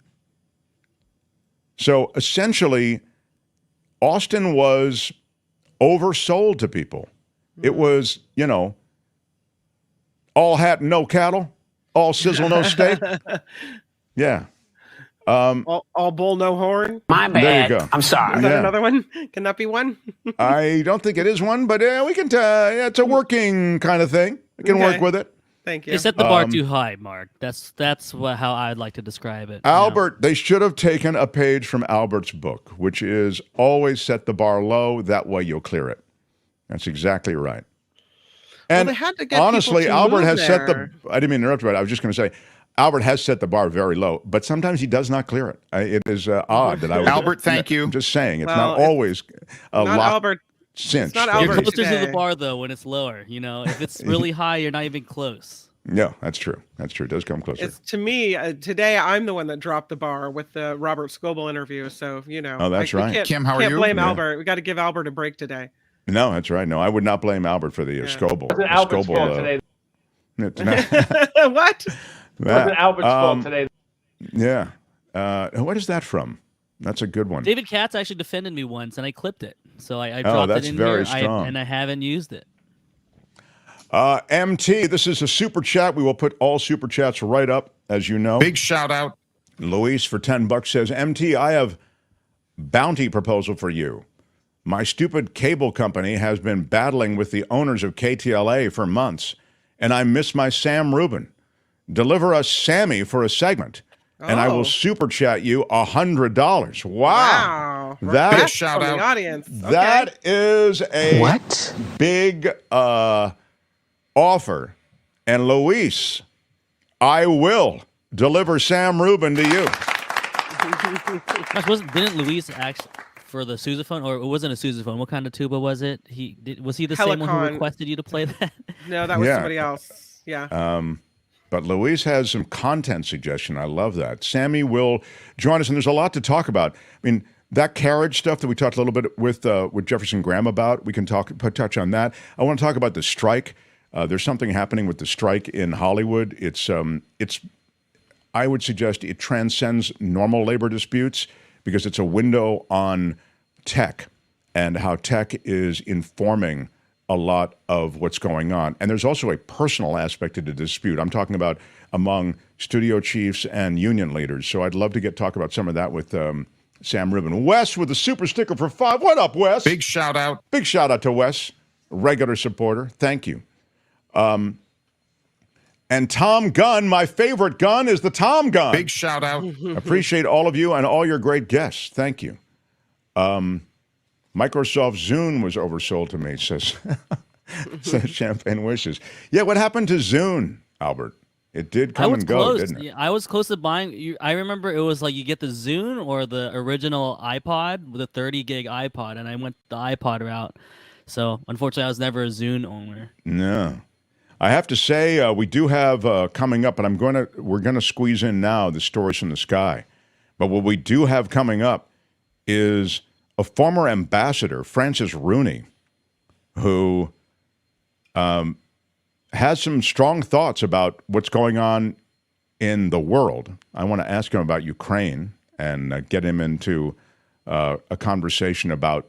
So essentially, Austin was oversold to people. It was, all hat, no cattle, all sizzle, no steak. Yeah. All bull, no horn. My bad. There you go. I'm sorry. Is that another one? Can that be one? I don't think it is one, but we can. It's a working kind of thing. We can work with it. Thank you. You set the bar too high, Mark. That's how I'd like to describe it. Albert, they should have taken a page from Albert's book, which is always set the bar low. That way you'll clear it. That's exactly right. And they had to get honestly, people to Albert move has set there. I didn't mean to interrupt you, but I was just going to say, Albert has set the bar very low, but sometimes he does not clear it. It is odd that I would. Albert, thank you. I'm just saying, it's not always a not lot. Albert. Cinch. It's not You're Albert closer to today. the bar, though, when it's lower. If it's really high, you're not even close. No, that's true. That's true. It does come closer. It's to me today. I'm the one that dropped the bar with the Robert Scoble interview. So Oh, that's right. Kim, how are Can't you? blame Yeah. Albert. We got to give Albert a break today. No, that's right. No, I would not blame Albert for the Scoble. It wasn't Albert's fault today. What? It wasn't Albert's fault today. Yeah. What is that from? That's a good one. David Katz actually defended me once, and I clipped it. So I dropped that's it in very here, strong. and I haven't used it. MT, this is a super chat. We will put all super chats right up, as you know. Big shout out. Luis for $10 says, MT, I have bounty proposal for you. My stupid cable company has been battling with the owners of KTLA for months, and I miss my Sam Rubin. Deliver us Sammy for a segment, and I will super chat you $100. Wow. That big shout out. The audience. That is a big offer. And Luis, I will deliver Sam Rubin to you. Didn't Luis ask for the sousaphone, or it wasn't a sousaphone? What kind of tuba was it? Was he the same one who requested you to play that? No, that was somebody else. Yeah. But Luis has some content suggestion. I love that. Sammy will join us, and there's a lot to talk about. I mean, that carriage stuff that we talked a little bit with Jefferson Graham about, we can touch on that. I want to talk about the strike. There's something happening with the strike in Hollywood. It's I would suggest it transcends normal labor disputes because it's a window on tech and how tech is informing a lot of what's going on. And there's also a personal aspect to the dispute. I'm talking about among studio chiefs and union leaders. So I'd love to talk about some of that with Sam Rubin. Wes with the super sticker for $5. What up, Wes? Big shout out. Big shout out to Wes, regular supporter. Thank you. And Tom Gunn, my favorite gun is the Tom Gun. Big shout out. Appreciate all of you and all your great guests. Thank you. Microsoft Zune was oversold to me, says Champagne Wishes. Yeah, what happened to Zune, Albert? It did come and go, didn't it? Yeah, I was close to buying. I remember it was like you get the Zune or the original iPod with a 30 gig iPod, and I went the iPod route. So unfortunately, I was never a Zune owner. No. I have to say, we do have coming up, and we're gonna squeeze in now the stories from the sky. But what we do have coming up is a former ambassador, Francis Rooney, who has some strong thoughts about what's going on in the world. I want to ask him about Ukraine and get him into a conversation about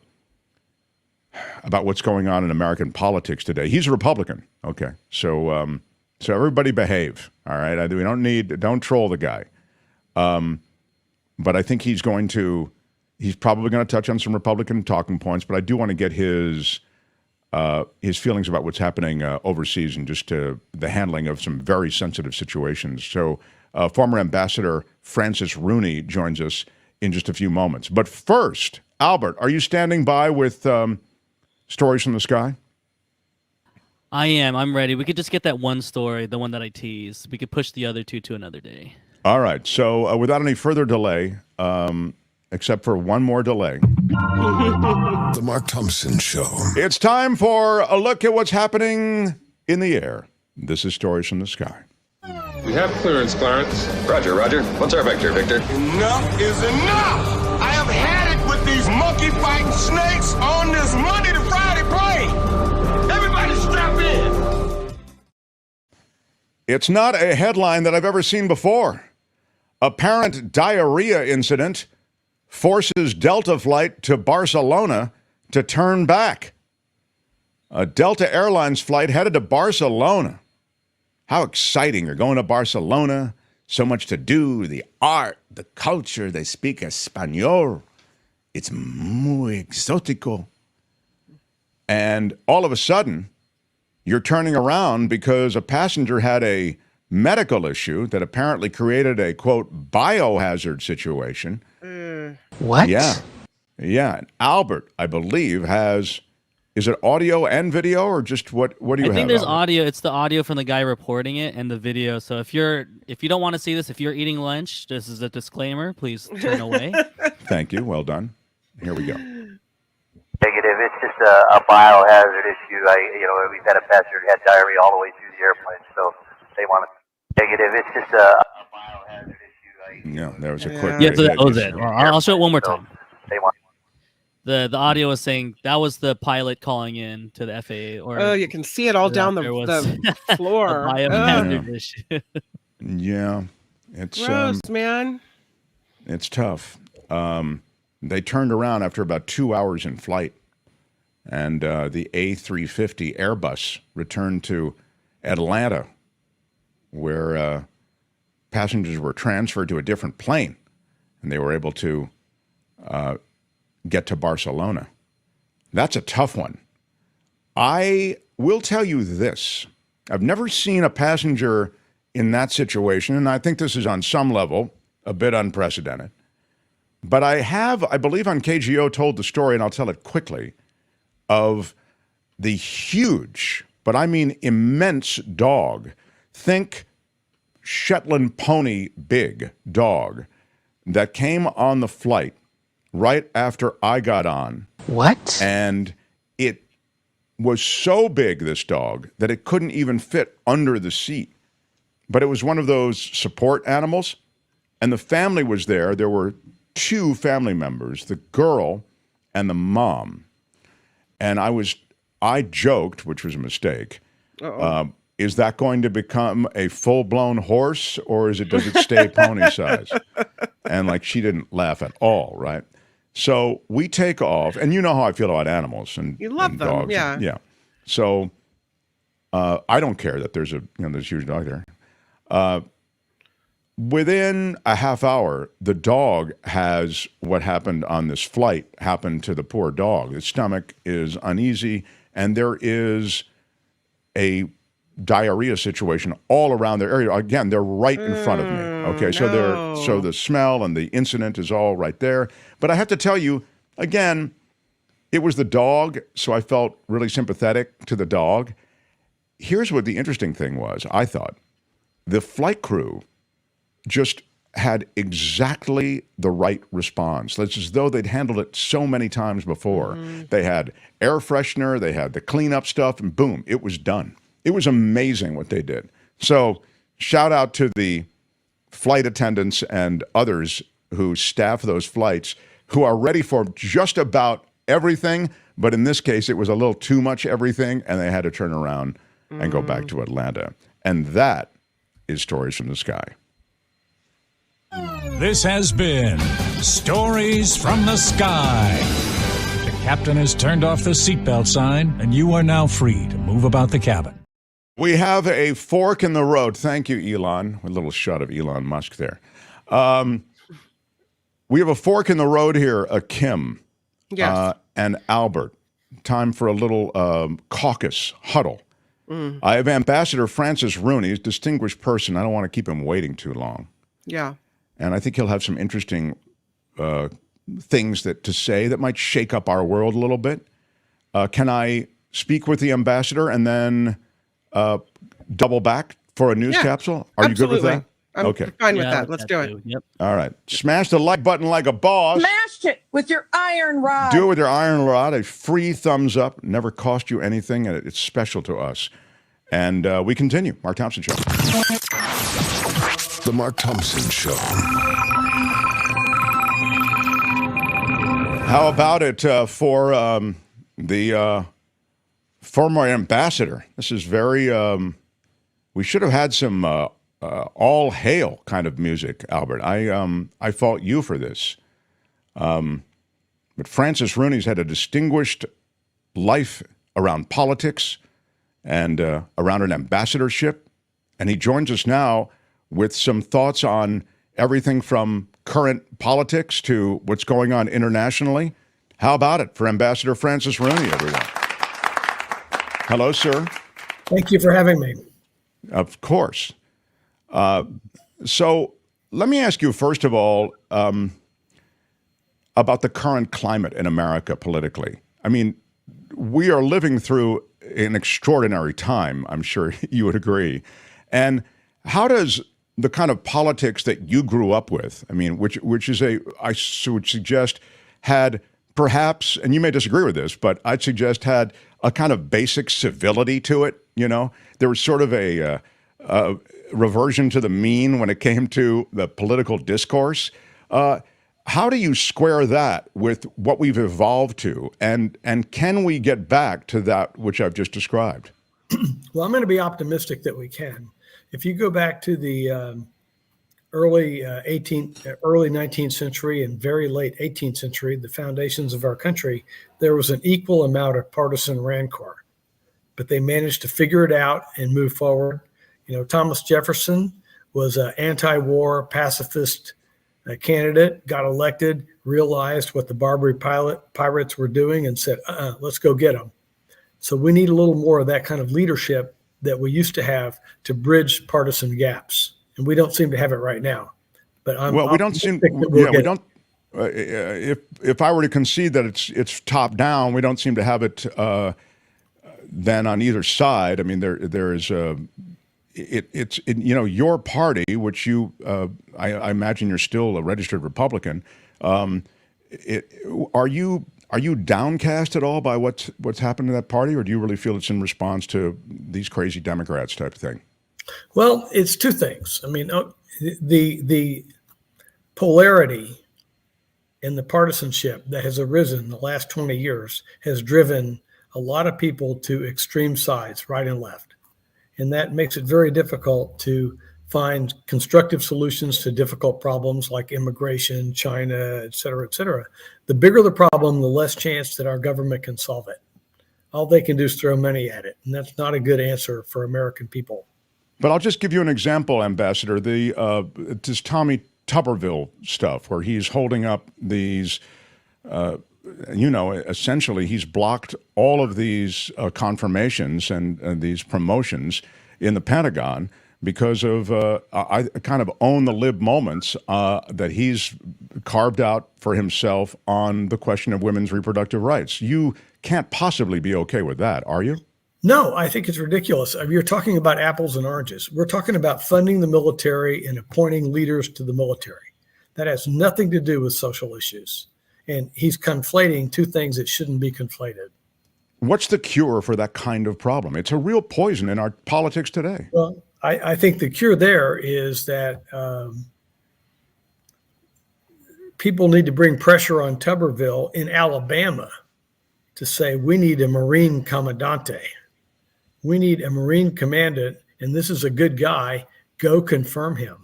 what's going on in American politics today. He's a Republican. Okay. So everybody behave. All right. Don't troll the guy. But I think he's probably going to touch on some Republican talking points, but I do want to get his feelings about what's happening overseas and just the handling of some very sensitive situations. So former Ambassador Francis Rooney joins us in just a few moments. But first, Albert, are you standing by with stories from the sky? I am. I'm ready. We could just get that one story, the one that I teased. We could push the other two to another day. All right. So without any further delay, except for one more delay. The Mark Thompson Show. It's time for a look at what's happening in the air. This is Stories from the Sky. We have clearance, Clarence. Roger, Roger. What's our vector, Victor? Enough is enough! I have had it with these monkey-fighting snakes on this Monday to Friday plane! Everybody strap in! It's not a headline that I've ever seen before. Apparent diarrhea incident forces Delta flight to Barcelona to turn back. A Delta Airlines flight headed to Barcelona. How exciting. You're going to Barcelona. So much to do. The art, the culture. They speak Espanol. It's muy exótico. And all of a sudden, you're turning around because a passenger had a medical issue that apparently created a, quote, biohazard situation. What? Yeah. And Albert, I believe, is it audio and video or just what do you have? I think there's audio. It's the audio from the guy reporting it and the video. So if you don't want to see this, if you're eating lunch, this is a disclaimer. Please turn away. Thank you. Well done. Here we go. Negative. It's just a biohazard issue. We've had a passenger who had diarrhea all the way through the airplane, so they want to. Negative. It's just a biohazard issue. Yeah, there was a quick. Yeah, so that was it. Well, I'll show it one more time. They want. The audio is saying that was the pilot calling in to the FAA. Or you can see it all down the floor. Biohazard issue. Yeah, it's gross, man. It's tough. They turned around after about 2 hours in flight. and the A350 Airbus returned to Atlanta, where passengers were transferred to a different plane, and they were able to get to Barcelona. That's a tough one. I will tell you this. I've never seen a passenger in that situation, and I think this is on some level a bit unprecedented. But I believe on KGO, told the story, and I'll tell it quickly, of the huge, but I mean immense dog. Think Shetland pony big dog that came on the flight right after I got on. What? And it was so big, this dog, that it couldn't even fit under the seat. But it was one of those support animals, and the family was there. There were 2 family members, the girl and the mom. And I joked, which was a mistake. Is that going to become a full-blown horse, or does it stay pony size? And like, she didn't laugh at all, right? So we take off, and you know how I feel about animals and you love and them, dogs. yeah. Yeah. So I don't care that there's there's a huge dog there. Within a half hour, the dog has what happened on this flight happened to the poor dog. Its stomach is uneasy, and there is a diarrhea situation all around their area. Again, they're right in front of me. Okay, so the smell and the incident is all right there. But I have to tell you, again, it was the dog, so I felt really sympathetic to the dog. Here's what the interesting thing was, I thought. The flight crew just had exactly the right response. It's as though they'd handled it so many times before. They had air freshener, they had the cleanup stuff, and boom, it was done. It was amazing what they did. So shout out to the flight attendants and others who staff those flights who are ready for just about everything. But in this case, it was a little too much everything, and they had to turn around and go back to Atlanta. And that is Stories from the Sky. This has been Stories from the Sky. The captain has turned off the seatbelt sign, and you are now free to move about the cabin. We have a fork in the road. Thank you, Elon. A little shot of Elon Musk there. We have a fork in the road here, Kim and Albert. Time for a little caucus huddle. I have Ambassador Francis Rooney, a distinguished person. I don't want to keep him waiting too long. Yeah. And I think he'll have some interesting things to say that might shake up our world a little bit. Can I speak with the ambassador and then double back for a news capsule? Are you good with that? I'm fine with that. Let's do it. Yep. All right. Smash the like button like a boss. Smashed it with your iron rod. Do it with your iron rod. A free thumbs up. Never cost you anything, and it's special to us. And we continue. Mark Thompson Show. The Mark Thompson Show. How about it for the former ambassador? This is very... we should have had some all hail kind of music, Albert. I fault you for this. But Francis Rooney's had a distinguished life around politics and around an ambassadorship. And he joins us now with some thoughts on everything from current politics to what's going on internationally. How about it for Ambassador Francis Rooney, everyone? Hello, sir. Thank you for having me. Of course. So let me ask you, first of all, about the current climate in America politically. I mean, we are living through an extraordinary time, I'm sure you would agree. And how does the kind of politics that you grew up with, I mean, which is I would suggest had perhaps, and you may disagree with this, but I'd suggest had a kind of basic civility to it, you know? There was sort of a reversion to the mean when it came to the political discourse. How do you square that with what we've evolved to? And can we get back to that which I've just described? Well, I'm going to be optimistic that we can. If you go back to the early 19th century and very late 18th century, the foundations of our country, there was an equal amount of partisan rancor, but they managed to figure it out and move forward. Thomas Jefferson was an anti-war pacifist candidate, got elected, realized what the Barbary pirates were doing and said, let's go get them. So we need a little more of that kind of leadership that we used to have to bridge partisan gaps. And we don't seem to have it right now. But we don't seem. Yeah, we don't. If I were to concede that it's top down, we don't seem to have it. Then on either side, I mean, there is it's your party, which you I imagine you're still a registered Republican. Are you downcast at all by what's happened to that party, or do you really feel it's in response to these crazy Democrats type of thing? Well, it's two things. I mean, the polarity in the partisanship that has arisen in the last 20 years has driven a lot of people to extreme sides, right and left. And that makes it very difficult to find constructive solutions to difficult problems like immigration, China, et cetera, et cetera. The bigger the problem, the less chance that our government can solve it. All they can do is throw money at it. And that's not a good answer for American people. But I'll just give you an example, Ambassador. This Tommy Tuberville stuff, where he's holding up these, essentially he's blocked all of these confirmations and these promotions in the Pentagon because of I kind of own the lib moments that he's carved out for himself on the question of women's reproductive rights. You can't possibly be okay with that, are you? No, I think it's ridiculous. I mean, you're talking about apples and oranges. We're talking about funding the military and appointing leaders to the military. That has nothing to do with social issues. And he's conflating two things that shouldn't be conflated. What's the cure for that kind of problem? It's a real poison in our politics today. Well, I think the cure there is that people need to bring pressure on Tuberville in Alabama to say, we need a Marine Commandante. We need a Marine commandant, and this is a good guy. Go confirm him.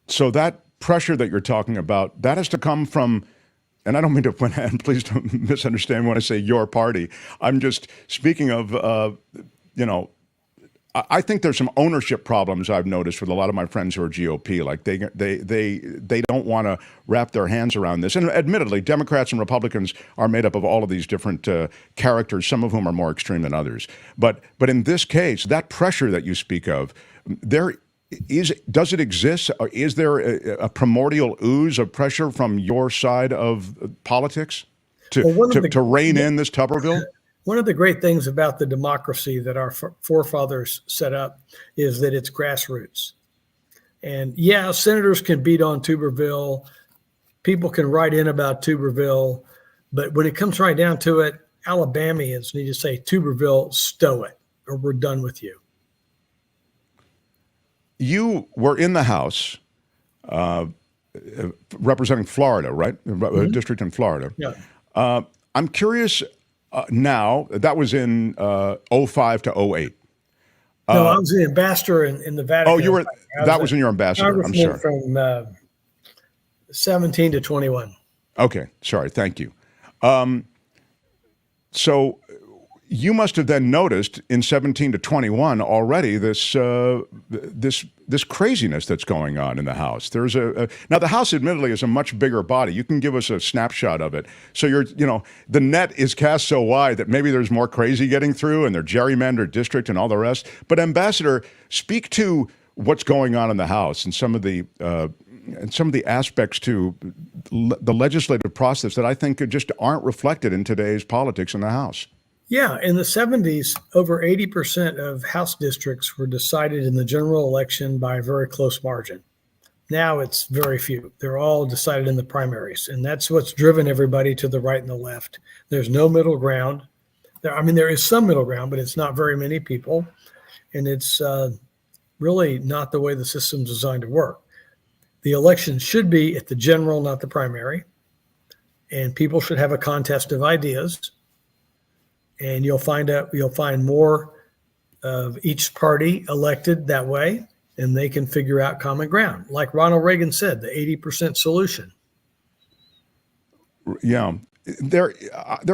So that pressure that you're talking about, that has to come from, and I don't mean to, and please don't misunderstand when I say your party. I'm just speaking of, I think there's some ownership problems I've noticed with a lot of my friends who are GOP. Like they don't want to wrap their hands around this. And admittedly, Democrats and Republicans are made up of all of these different characters, some of whom are more extreme than others. But in this case, that pressure that you speak of, does it exist? Is there a primordial ooze of pressure from your side of politics to rein in this Tuberville? One of the great things about the democracy that our forefathers set up is that it's grassroots. And yeah, senators can beat on Tuberville. People can write in about Tuberville. But when it comes right down to it, Alabamians need to say, Tuberville, stow it, or we're done with you. You were in the House representing Florida, right? Mm-hmm. District in Florida. Yeah. I'm curious now, that was in 05 to 08. No, I was the ambassador in the Vatican. Oh, you were. That was in your ambassador. I'm sorry. From 17 to 21. Okay, sorry. Thank you. So you must have then noticed in 17 to 21 already this craziness that's going on in the House. There's now the House admittedly is a much bigger body. You can give us a snapshot of it. So the net is cast so wide that maybe there's more crazy getting through, and they're gerrymandered district and all the rest. But Ambassador, speak to what's going on in the House and some of the aspects to the legislative process that I think just aren't reflected in today's politics in the House. Yeah, in the 70s, over 80% of House districts were decided in the general election by a very close margin. Now it's very few. They're all decided in the primaries, and that's what's driven everybody to the right and the left. There's no middle ground. There is some middle ground, but it's not very many people, and it's really not the way the system's designed to work. The election should be at the general, not the primary, and people should have a contest of ideas. And you'll find more of each party elected that way. and they can figure out common ground. Like Ronald Reagan said, the 80% solution. Yeah. There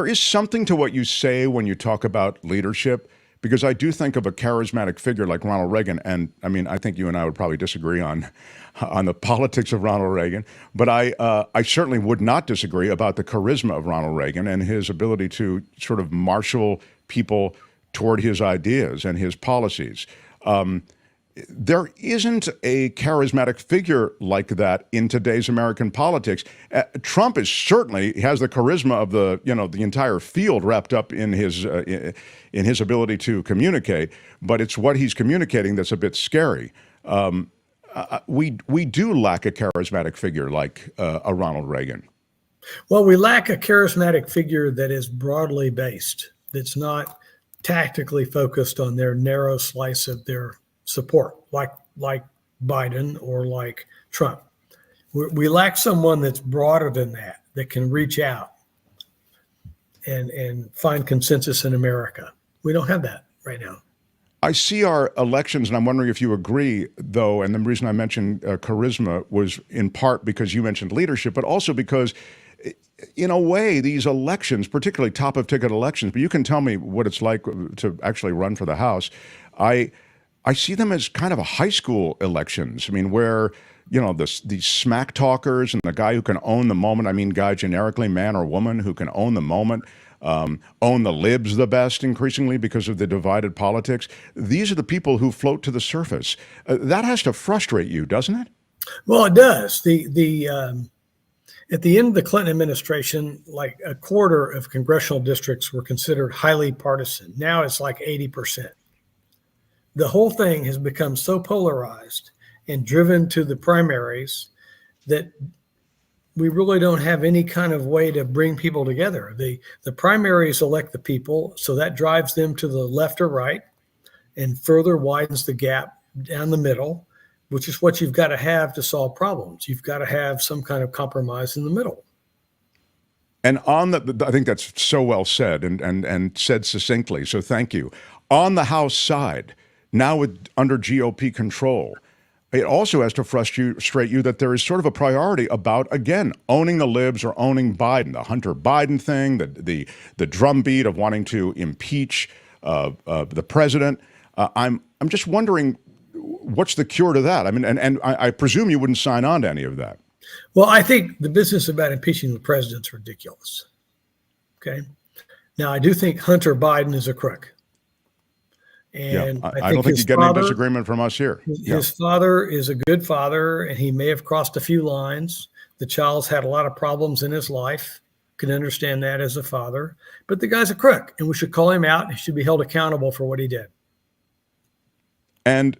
is something to what you say when you talk about leadership, because I do think of a charismatic figure like Ronald Reagan, and I mean, I think you and I would probably disagree on the politics of Ronald Reagan, but I certainly would not disagree about the charisma of Ronald Reagan and his ability to sort of marshal people toward his ideas and his policies. There isn't a charismatic figure like that in today's American politics. Trump is certainly has the charisma of the entire field wrapped up in his ability to communicate, but it's what he's communicating that's a bit scary. We do lack a charismatic figure like a Ronald Reagan. Well, we lack a charismatic figure that is broadly based, that's not tactically focused on their narrow slice of their support, like Biden or like Trump. We lack someone that's broader than that can reach out and find consensus in America. We don't have that right now. I see our elections, and I'm wondering if you agree, though, and the reason I mentioned charisma was in part because you mentioned leadership, but also because in a way, these elections, particularly top-of-ticket elections, but you can tell me what it's like to actually run for the House, I see them as kind of a high school elections. I mean, where, these smack talkers and the guy who can own the moment, I mean, guy generically, man or woman, who can own the moment, own the libs the best increasingly because of the divided politics. These are the people who float to the surface. That has to frustrate you, doesn't it? Well, it does. At the end of the Clinton administration, like a quarter of congressional districts were considered highly partisan. Now it's like 80%. The whole thing has become so polarized and driven to the primaries that we really don't have any kind of way to bring people together. The primaries elect the people, so that drives them to the left or right and further widens the gap down the middle, which is what you've got to have to solve problems. You've got to have some kind of compromise in the middle. And I think that's so well said and said succinctly, so thank you. On the House side, now under GOP control, it also has to frustrate you that there is sort of a priority about, again, owning the libs or owning Biden, the Hunter Biden thing, the drumbeat of wanting to impeach the president. I'm just wondering, what's the cure to that? I mean, and I presume you wouldn't sign on to any of that. Well, I think the business about impeaching the president's ridiculous. Okay. Now, I do think Hunter Biden is a crook. And yeah, I don't think you get any disagreement from us here. His father is a good father, and he may have crossed a few lines. The child's had a lot of problems in his life. Can understand that as a father. But the guy's a crook, and we should call him out. And he should be held accountable for what he did. And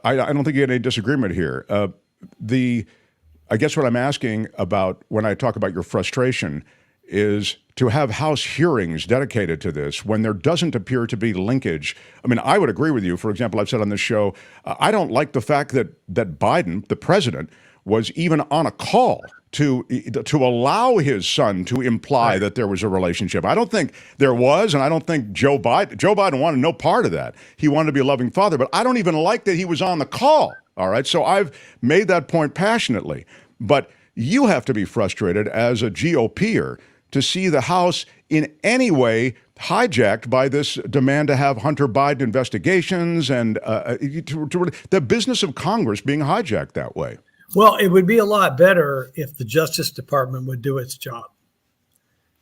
I don't think you get any disagreement here. I guess what I'm asking about when I talk about your frustration is to have House hearings dedicated to this when there doesn't appear to be linkage. I mean, I would agree with you. For example, I've said on this show, I don't like the fact that Biden, the president, was even on a call to allow his son to imply that there was a relationship. I don't think there was, and I don't think Joe Biden wanted no part of that. He wanted to be a loving father, but I don't even like that he was on the call. All right, so I've made that point passionately. But you have to be frustrated as a GOPer to see the House in any way hijacked by this demand to have Hunter Biden investigations and the business of Congress being hijacked that way. Well, it would be a lot better if the Justice Department would do its job.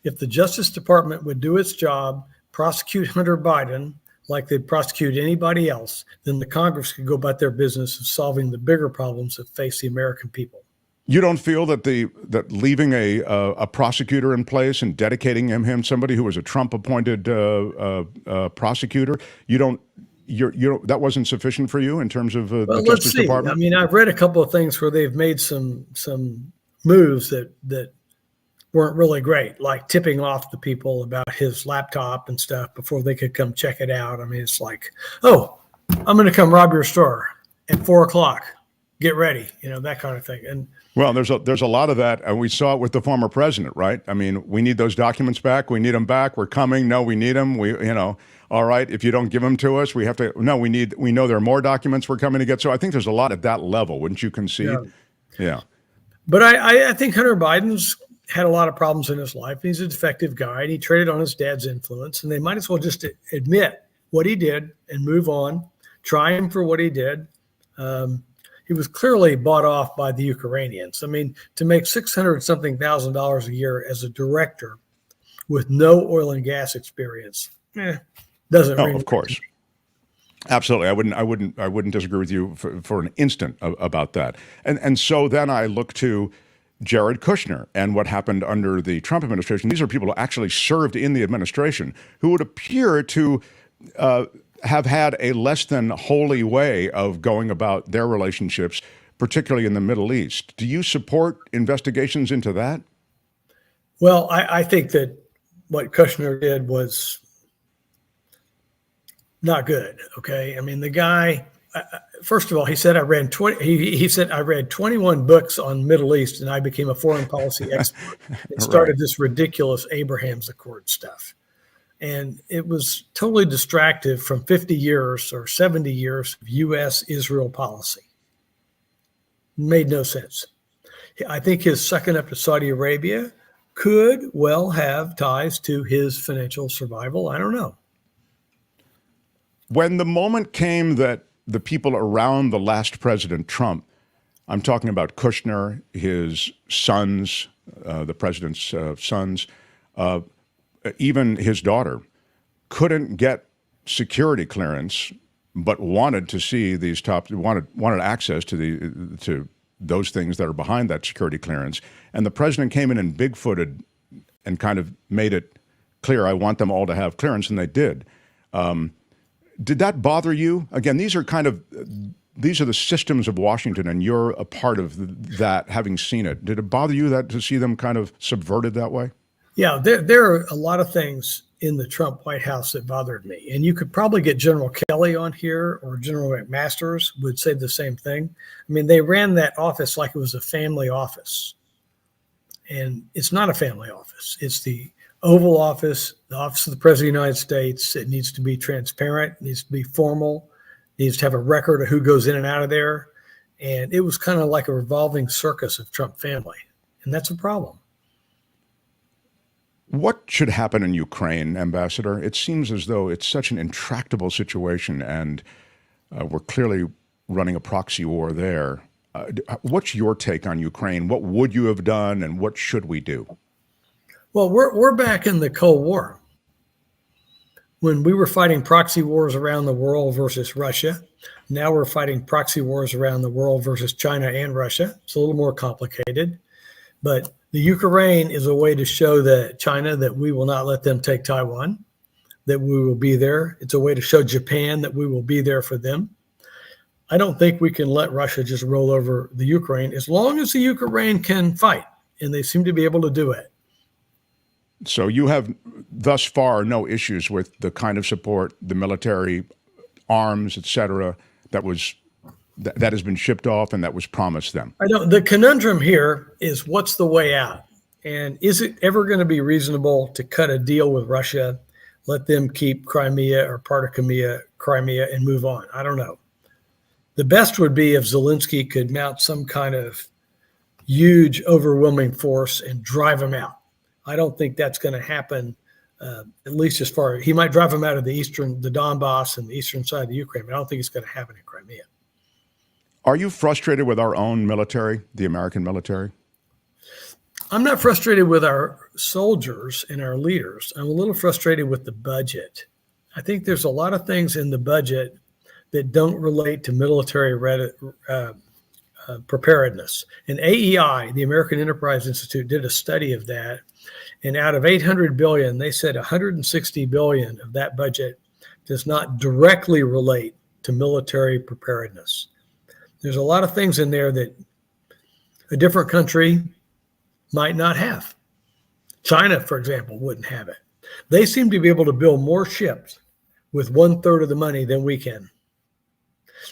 If the Justice Department would do its job, prosecute Hunter Biden like they'd prosecute anybody else, then the Congress could go about their business of solving the bigger problems that face the American people. You don't feel that that leaving a prosecutor in place and dedicating him somebody who was a Trump-appointed prosecutor, that wasn't sufficient for you in terms of the Justice Department? I mean, I've read a couple of things where they've made some moves that weren't really great, like tipping off the people about his laptop and stuff before they could come check it out. I mean, it's like, oh, I'm going to come rob your store at 4:00. get ready, that kind of thing. And well, there's a lot of that, and we saw it with the former president, right? I mean, we need those documents back. We need them back. We're coming. No, we need them. All right. If you don't give them to us, we have to. No, we know there are more documents we're coming to get. So I think there's a lot at that level. Wouldn't you concede? Yeah. But I think Hunter Biden's had a lot of problems in his life. He's a defective guy, and he traded on his dad's influence. And they might as well just admit what he did and move on. Try him for what he did. He was clearly bought off by the Ukrainians. I mean, to make $600-something thousand a year as a director with no oil and gas experience, doesn't. No, of course, absolutely. I wouldn't disagree with you for an instant about that. And so then I look to Jared Kushner and what happened under the Trump administration. These are people who actually served in the administration who would appear to have had a less than holy way of going about their relationships, particularly in the Middle East. Do you support investigations into that? Well, I think that what Kushner did was not good. Okay. I mean, the guy, first of all, he said, I read 21 books on Middle East and I became a foreign policy expert and started this ridiculous Abraham's Accord stuff. And it was totally distractive from 50 years or 70 years of U.S.-Israel policy. Made no sense. I think his sucking up to Saudi Arabia could well have ties to his financial survival. I don't know. When the moment came that the people around the last president, Trump, I'm talking about Kushner, his sons, the president's sons, even his daughter, couldn't get security clearance, but wanted to see these wanted access to those things that are behind that security clearance. And the president came in and bigfooted and kind of made it clear, I want them all to have clearance, and they did. Did that bother you? Again, these are the systems of Washington, and you're a part of that, having seen it. Did it bother you to see them kind of subverted that way? Yeah, there are a lot of things in the Trump White House that bothered me. And you could probably get General Kelly on here, or General McMaster's would say the same thing. I mean, they ran that office like it was a family office. And it's not a family office. It's the Oval Office, the Office of the President of the United States. It needs to be transparent, it needs to be formal, it needs to have a record of who goes in and out of there. And it was kind of like a revolving circus of Trump family. And that's a problem. What should happen in Ukraine, Ambassador? It seems as though it's such an intractable situation, and we're clearly running a proxy war there. What's your take on Ukraine? What would you have done, and what should we do? Well, we're back in the Cold War, when we were fighting proxy wars around the world versus Russia. Now we're fighting proxy wars around the world versus China and Russia. It's a little more complicated, but the Ukraine is a way to show that China that we will not let them take Taiwan, that we will be there. It's a way to show Japan that we will be there for them. I don't think we can let Russia just roll over the Ukraine as long as the Ukraine can fight, and they seem to be able to do it. So you have thus far no issues with the kind of support, the military, arms, et cetera, that has been shipped off and that was promised them. I don't. The conundrum here is, what's the way out? And is it ever going to be reasonable to cut a deal with Russia, let them keep Crimea or part of Crimea and move on? I don't know. The best would be if Zelensky could mount some kind of huge, overwhelming force and drive them out. I don't think that's going to happen, at least as far as he might drive them out of the Donbass and the eastern side of the Ukraine, but I don't think it's going to happen in Crimea. Are you frustrated with our own military, the American military? I'm not frustrated with our soldiers and our leaders. I'm a little frustrated with the budget. I think there's a lot of things in the budget that don't relate to military preparedness. And AEI, the American Enterprise Institute, did a study of that. And out of $800 billion, they said $160 billion of that budget does not directly relate to military preparedness. There's a lot of things in there that a different country might not have. China, for example, wouldn't have it. They seem to be able to build more ships with 1/3 of the money than we can.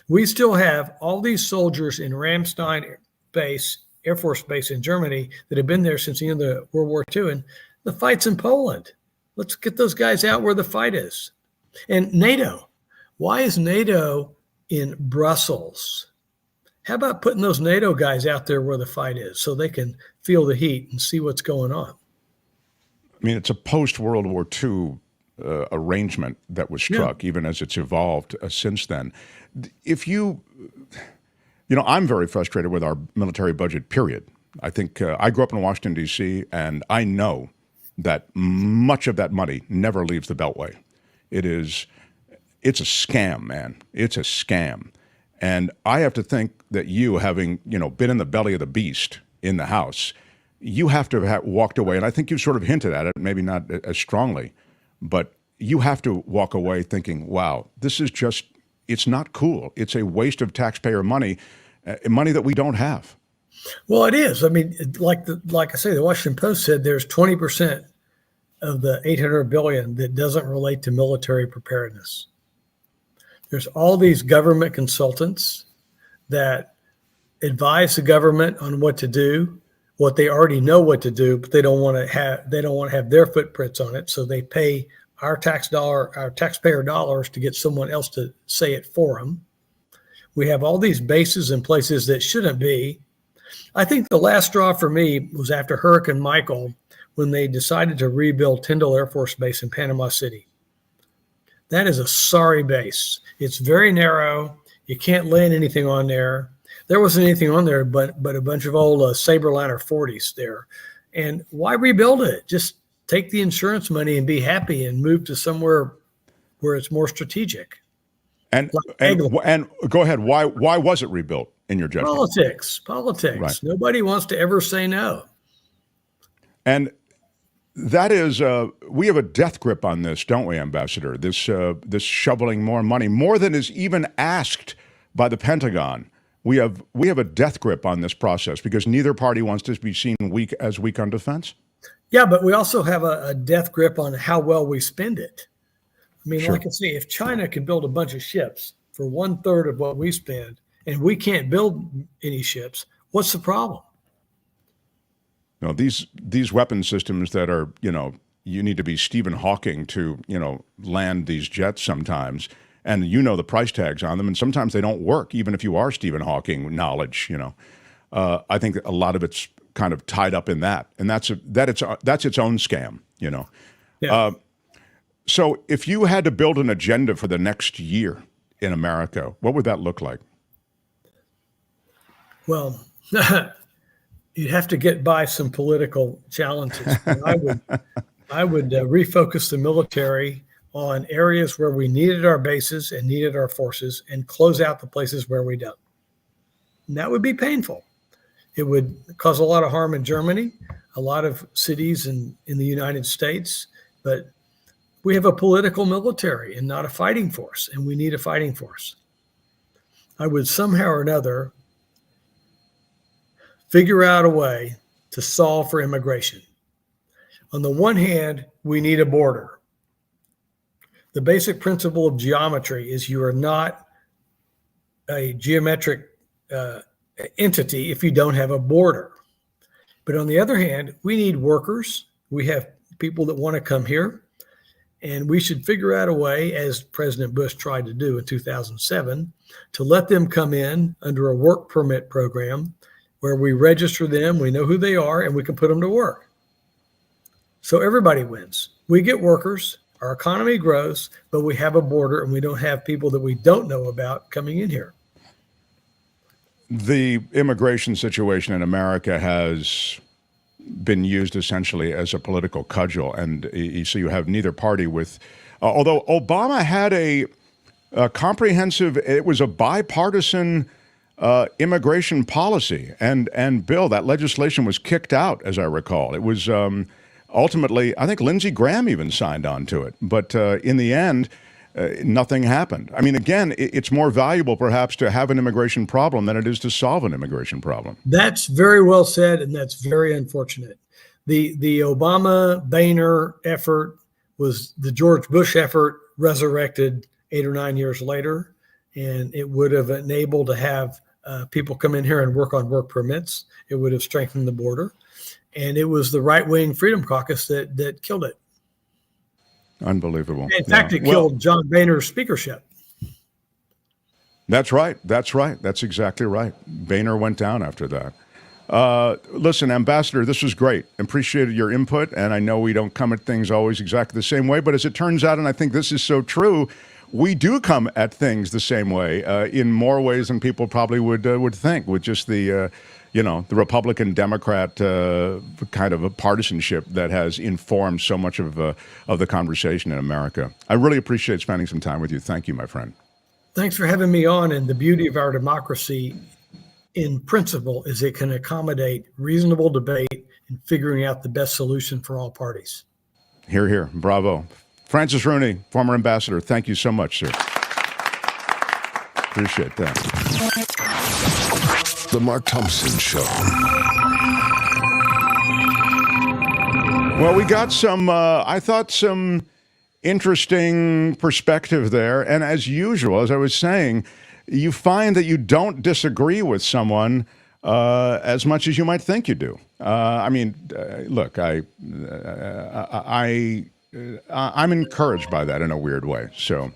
We still have all these soldiers in Ramstein base, Air Force Base in Germany that have been there since the end of World War II. And the fight's in Poland. Let's get those guys out where the fight is. And NATO. Why is NATO in Brussels? How about putting those NATO guys out there where the fight is so they can feel the heat and see what's going on? I mean, it's a post-World War II arrangement that was struck, even as it's evolved since then. If I'm very frustrated with our military budget, period. I think I grew up in Washington, D.C., and I know that much of that money never leaves the Beltway. It's a scam, man. It's a scam. And I have to think that you, having, been in the belly of the beast in the House, you have to have walked away, and I think you sort of hinted at it, maybe not as strongly, but you have to walk away thinking, wow, this is just, it's not cool. It's a waste of taxpayer money, money that we don't have. Well, it is. I mean, like I say, the Washington Post said there's 20% of the $800 billion that doesn't relate to military preparedness. There's all these government consultants that advise the government on what to do, what they already know what to do, but they don't want to have their footprints on it. So they pay our taxpayer dollars to get someone else to say it for them. We have all these bases in places that shouldn't be. I think the last straw for me was after Hurricane Michael, when they decided to rebuild Tyndall Air Force Base in Panama City. That is a sorry base. It's very narrow. You can't land anything on there. There wasn't anything on there but a bunch of old Saberliner 40s there. And why rebuild it? Just take the insurance money and be happy and move to somewhere where it's more strategic. And go ahead. Why was it rebuilt in your judgment? Politics. Right. Nobody wants to ever say no. And that is, we have a death grip on this, don't we, Ambassador? This shoveling more money, more than is even asked by the Pentagon. We have a death grip on this process because neither party wants to be seen weak on defense. Yeah, but we also have a death grip on how well we spend it. I mean, Sure. like I say, if China can build a bunch of ships for 1/3 of what we spend, and we can't build any ships, what's the problem? No, these weapon systems that are, you need to be Stephen Hawking to, land these jets sometimes, and the price tags on them, and sometimes they don't work, even if you are Stephen Hawking knowledge, I think a lot of it's kind of tied up in that, and that's its own scam, Yeah. So if you had to build an agenda for the next year in America, what would that look like? Well, you'd have to get by some political challenges. I would refocus the military on areas where we needed our bases and needed our forces and close out the places where we don't. And that would be painful. It would cause a lot of harm in Germany, a lot of cities in the United States, but we have a political military and not a fighting force, and we need a fighting force. I would somehow or another figure out a way to solve for immigration. On the one hand, we need a border. The basic principle of geometry is you are not a geometric entity if you don't have a border. But on the other hand, we need workers. We have people that want to come here. And we should figure out a way, as President Bush tried to do in 2007, to let them come in under a work permit program where we register them, we know who they are, and we can put them to work. So everybody wins. We get workers, our economy grows, but we have a border and we don't have people that we don't know about coming in here. The immigration situation in America has been used essentially as a political cudgel, and so you have neither party with, although Obama had a comprehensive, it was a bipartisan immigration policy and bill. That legislation was kicked out, as I recall. It was ultimately, I think Lindsey Graham even signed on to it, but in the end, nothing happened. I mean, again, it's more valuable perhaps to have an immigration problem than it is to solve an immigration problem. That's very well said, and that's very unfortunate. The Obama-Boehner effort was the George Bush effort resurrected 8 or 9 years later, and it would have enabled to have people come in here and work on work permits. It would have strengthened the border. And it was the right-wing Freedom Caucus that killed it. Unbelievable. In fact, it killed John Boehner's speakership. That's right. That's right. That's exactly right. Boehner went down after that. Listen, Ambassador, this was great. Appreciated your input, and I know we don't come at things always exactly the same way, but as it turns out, and I think this is so true, we do come at things the same way in more ways than people probably would think, with just the the Republican-Democrat kind of a partisanship that has informed so much of the conversation in America. I really appreciate spending some time with you. Thank you, my friend. Thanks for having me on. And the beauty of our democracy, in principle, is it can accommodate reasonable debate and figuring out the best solution for all parties. Hear, hear. Bravo. Francis Rooney, former ambassador, thank you so much, sir. Appreciate that. The Mark Thompson Show. Well, we got some, I thought, some interesting perspective there. And as usual, as I was saying, you find that you don't disagree with someone as much as you might think you do. Look, I'm encouraged by that in a weird way. So,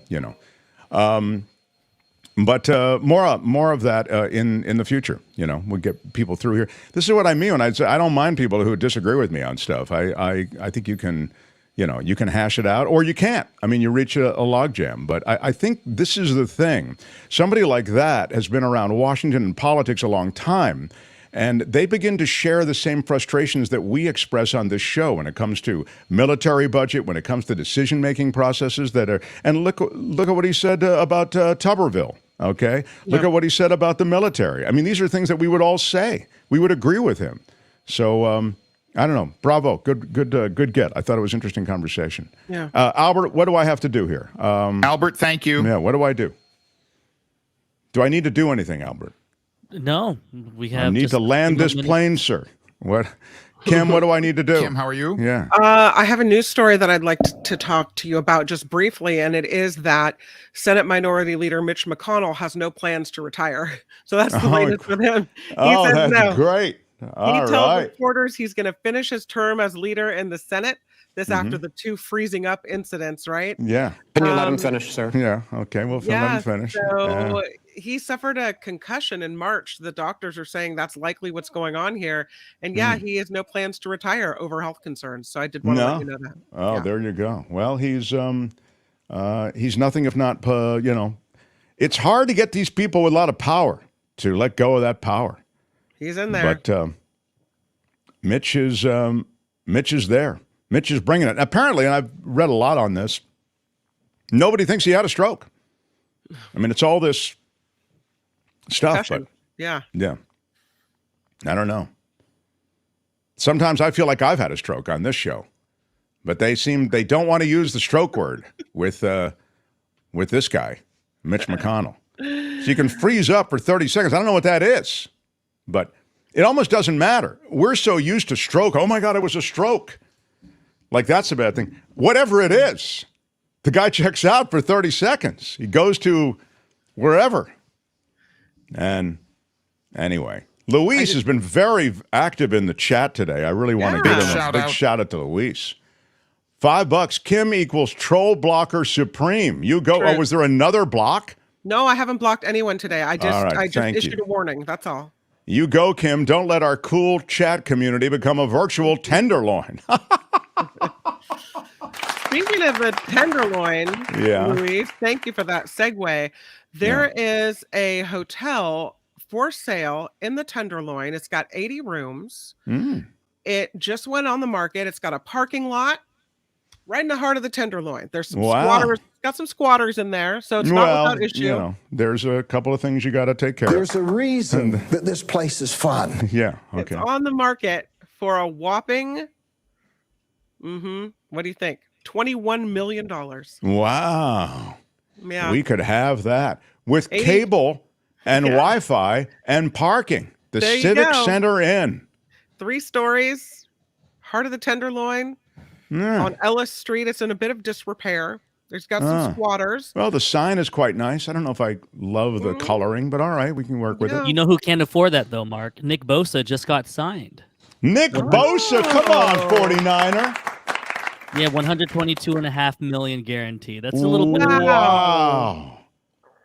but more of that in the future. We'll get people through here. This is what I mean when I say I don't mind people who disagree with me on stuff. I think you can hash it out, or you can't. I mean, you reach a logjam. But I think this is the thing. Somebody like that has been around Washington and politics a long time, and they begin to share the same frustrations that we express on this show when it comes to military budget, when it comes to decision-making processes that are. And look at what he said about Tuberville. Okay, look at what he said about the military. I mean, these are things that we would all say. We would agree with him. So. I don't know. Bravo. Good get. I thought it was an interesting conversation. Yeah. Albert, what do I have to do here? Albert, thank you. Yeah, what do I do? Do I need to do anything, Albert? No, we have. I need to land this plane, sir. What? Kim, what do I need to do? Kim, how are you? Yeah. I have a news story that I'd like to talk to you about just briefly, and it is that Senate Minority Leader Mitch McConnell has no plans to retire. So that's the latest with him. He says that's no. Great. He told reporters he's going to finish his term as leader in the Senate. This after the two freezing up incidents, right? Yeah. Can you let him finish, sir? Yeah. Okay. We'll let him finish. So he suffered a concussion in March. The doctors are saying that's likely what's going on here. And he has no plans to retire over health concerns. So I did want to let you know that. Oh, there you go. Well, he's nothing if not, it's hard to get these people with a lot of power to let go of that power. He's in there. But Mitch is there. Mitch is bringing it. Apparently, and I've read a lot on this, nobody thinks he had a stroke. I mean, it's all this stuff. But yeah. I don't know. Sometimes I feel like I've had a stroke on this show, but they don't want to use the stroke word with this guy, Mitch McConnell. So you can freeze up for 30 seconds. I don't know what that is. But it almost doesn't matter. We're so used to stroke. Oh, my God, it was a stroke. Like, that's a bad thing. Whatever it is, the guy checks out for 30 seconds. He goes to wherever. And anyway, Luis has been very active in the chat today. I really want to give him a big shout out to Luis. $5. Kim equals troll blocker supreme. You go. True. Oh, was there another block? No, I haven't blocked anyone today. I just issued a warning. That's all. You go, Kim. Don't let our cool chat community become a virtual tenderloin. Speaking of a tenderloin, Luis, thank you for that segue. There is a hotel for sale in the Tenderloin. It's got 80 rooms. It just went on the market. It's got a parking lot right in the heart of the Tenderloin. There's some squatters. Got some squatters in there, so it's not without issue. There's a couple of things you got to take care of. There's a reason that this place is fun. Yeah. Okay. It's on the market for a whopping. What do you think? $21 million. Wow. Yeah. We could have that with cable and Wi-Fi and parking. The Civic Center Inn. 3 stories, heart of the Tenderloin. On Ellis Street. It's in a bit of disrepair. There's got some squatters. Well, the sign is quite nice. I don't know if I love the coloring, but all right, we can work with it. You know who can't afford that though, Mark? Nick Bosa just got signed. Nick Bosa, come on, 49er. Yeah, $122.5 million guaranteed. That's a little bit. Wow.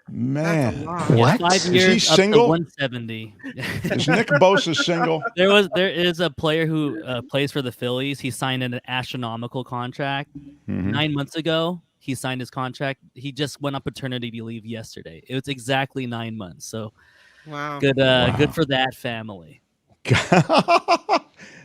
Man, Yeah, 5 years, is he single? Up to 170. Is Nick Bosa single? There is a player who plays for the Phillies. He signed an astronomical contract 9 months ago. He signed his contract. He just went on paternity leave yesterday. It was exactly 9 months. So, wow, good for that family.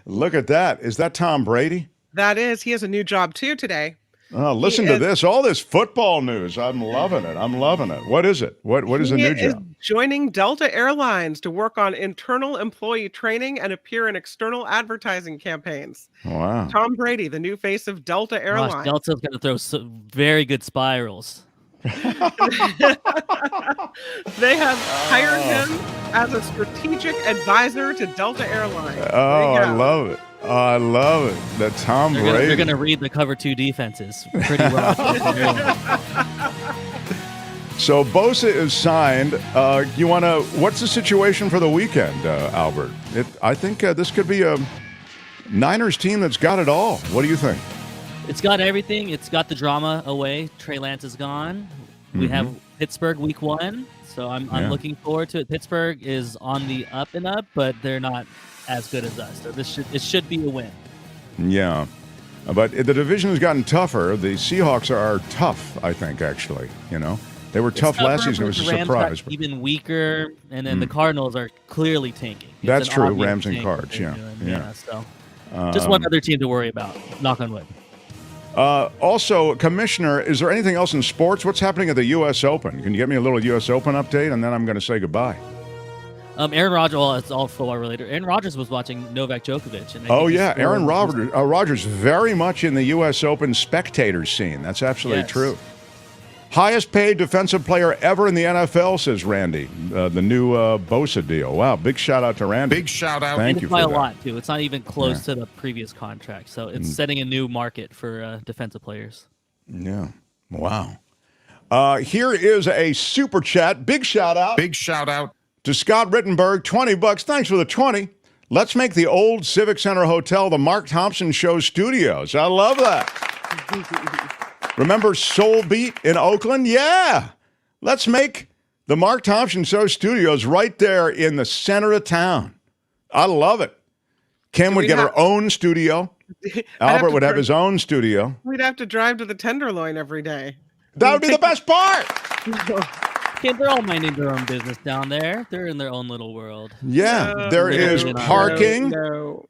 Look at that. Is that Tom Brady? That is. He has a new job too today. Oh, listen to this. All this football news. I'm loving it. I'm loving it. What is it? What is the new job? Joining Delta Airlines to work on internal employee training and appear in external advertising campaigns. Wow. Tom Brady, the new face of Delta Airlines. Gosh, Delta's going to throw some very good spirals. They have hired him as a strategic advisor to Delta Airlines. Oh, I love it. Oh, I love it. That Tom Brady. They're going to read the cover 2 defenses pretty well. So Bosa is signed. You want to? What's the situation for the weekend, Albert? I think this could be a Niners team that's got it all. What do you think? It's got everything. It's got the drama away. Trey Lance is gone. We have Pittsburgh week 1, so I'm looking forward to it. Pittsburgh is on the up and up, but they're not as good as us. So it should be a win. Yeah, but the division has gotten tougher. The Seahawks are tough, I think. Actually, they were tough last season. It was a surprise. Even weaker, and then the Cardinals are clearly tanking. That's true. Rams and Cards. Yeah. So just one other team to worry about. Knock on wood. Also, Commissioner, is there anything else in sports? What's happening at the U.S. Open? Can you get me a little U.S. Open update, and then I'm going to say goodbye. Aaron Rodgers, well, it's all football related. Aaron Rodgers was watching Novak Djokovic. And Aaron Rodgers very much in the U.S. Open spectator scene. That's absolutely true. Highest paid defensive player ever in the NFL, says Randy. The new Bosa deal. Wow, big shout out to Randy. Big shout out. Thank you for that. A lot, too. It's not even close to the previous contract. So it's setting a new market for defensive players. Yeah. Wow. Here is a super chat. Big shout out. Big shout out. To Scott Rittenberg, $20. Thanks for the 20. Let's make the old Civic Center Hotel the Mark Thompson Show Studios. I love that. Remember Soul Beat in Oakland? Yeah. Let's make the Mark Thompson Show Studios right there in the center of town. I love it. Kim would get her own studio. Albert would have his own studio. We'd have to drive to the Tenderloin every day. That would be the best part. They're all minding their own business down there. They're in their own little world. Yeah, there is parking.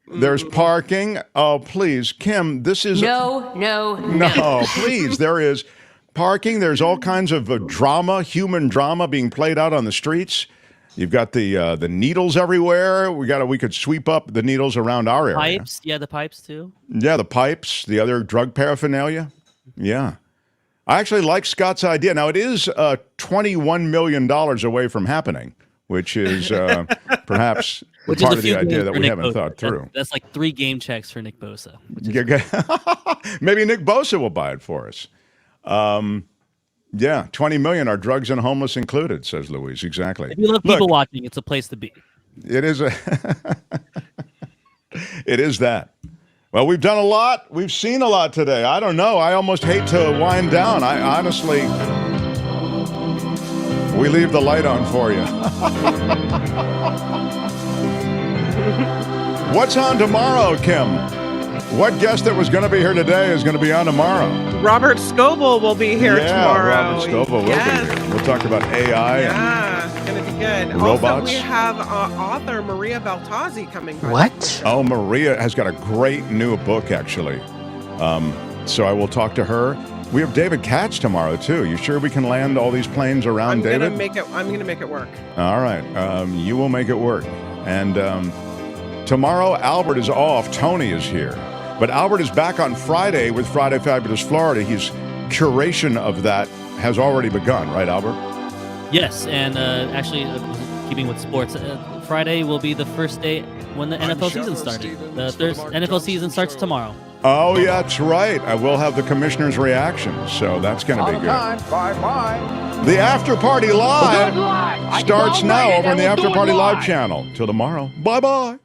There's parking. Oh, please, Kim, this is... No, please, there is parking. There's all kinds of drama, human drama being played out on the streets. You've got the needles everywhere. We could sweep up the needles around our area. Pipes, the pipes too. Yeah, the pipes, the other drug paraphernalia. Yeah. I actually like Scott's idea. Now, it is $21 million away from happening, which is perhaps part of the idea that we haven't thought through. That's like 3 game checks for Nick Bosa. Maybe Nick Bosa will buy it for us. Yeah, $20 million are drugs and homeless included, says Louise. Exactly. If you love people watching, it's a place to be. It is it is that. Well, we've done a lot. We've seen a lot today. I don't know. I almost hate to wind down. I honestly, we leave the light on for you. What's on tomorrow, Kim? What guest that was going to be here today is going to be on tomorrow? Robert Scoble will be here tomorrow. Robert Scoble will be here. We'll talk about AI. Yeah, it's going to be good. Robots. Also, we have author Maria Baltazzi coming by. What? Oh, Maria has got a great new book, actually. So I will talk to her. We have David Katz tomorrow, too. You sure we can land all these planes around David? I'm going to make it work. All right. You will make it work. And tomorrow, Albert is off. Tony is here. But Albert is back on Friday with Friday Fabulous Florida. His curation of that has already begun, right, Albert? Yes, and actually, keeping with sports, Friday will be the first day when the NFL season started. The NFL season starts tomorrow. Oh, yeah, that's right. I will have the commissioner's reaction, so that's going to be good. Bye-bye. The After Party Live starts now over on the After Party Live channel. Till tomorrow. Bye-bye.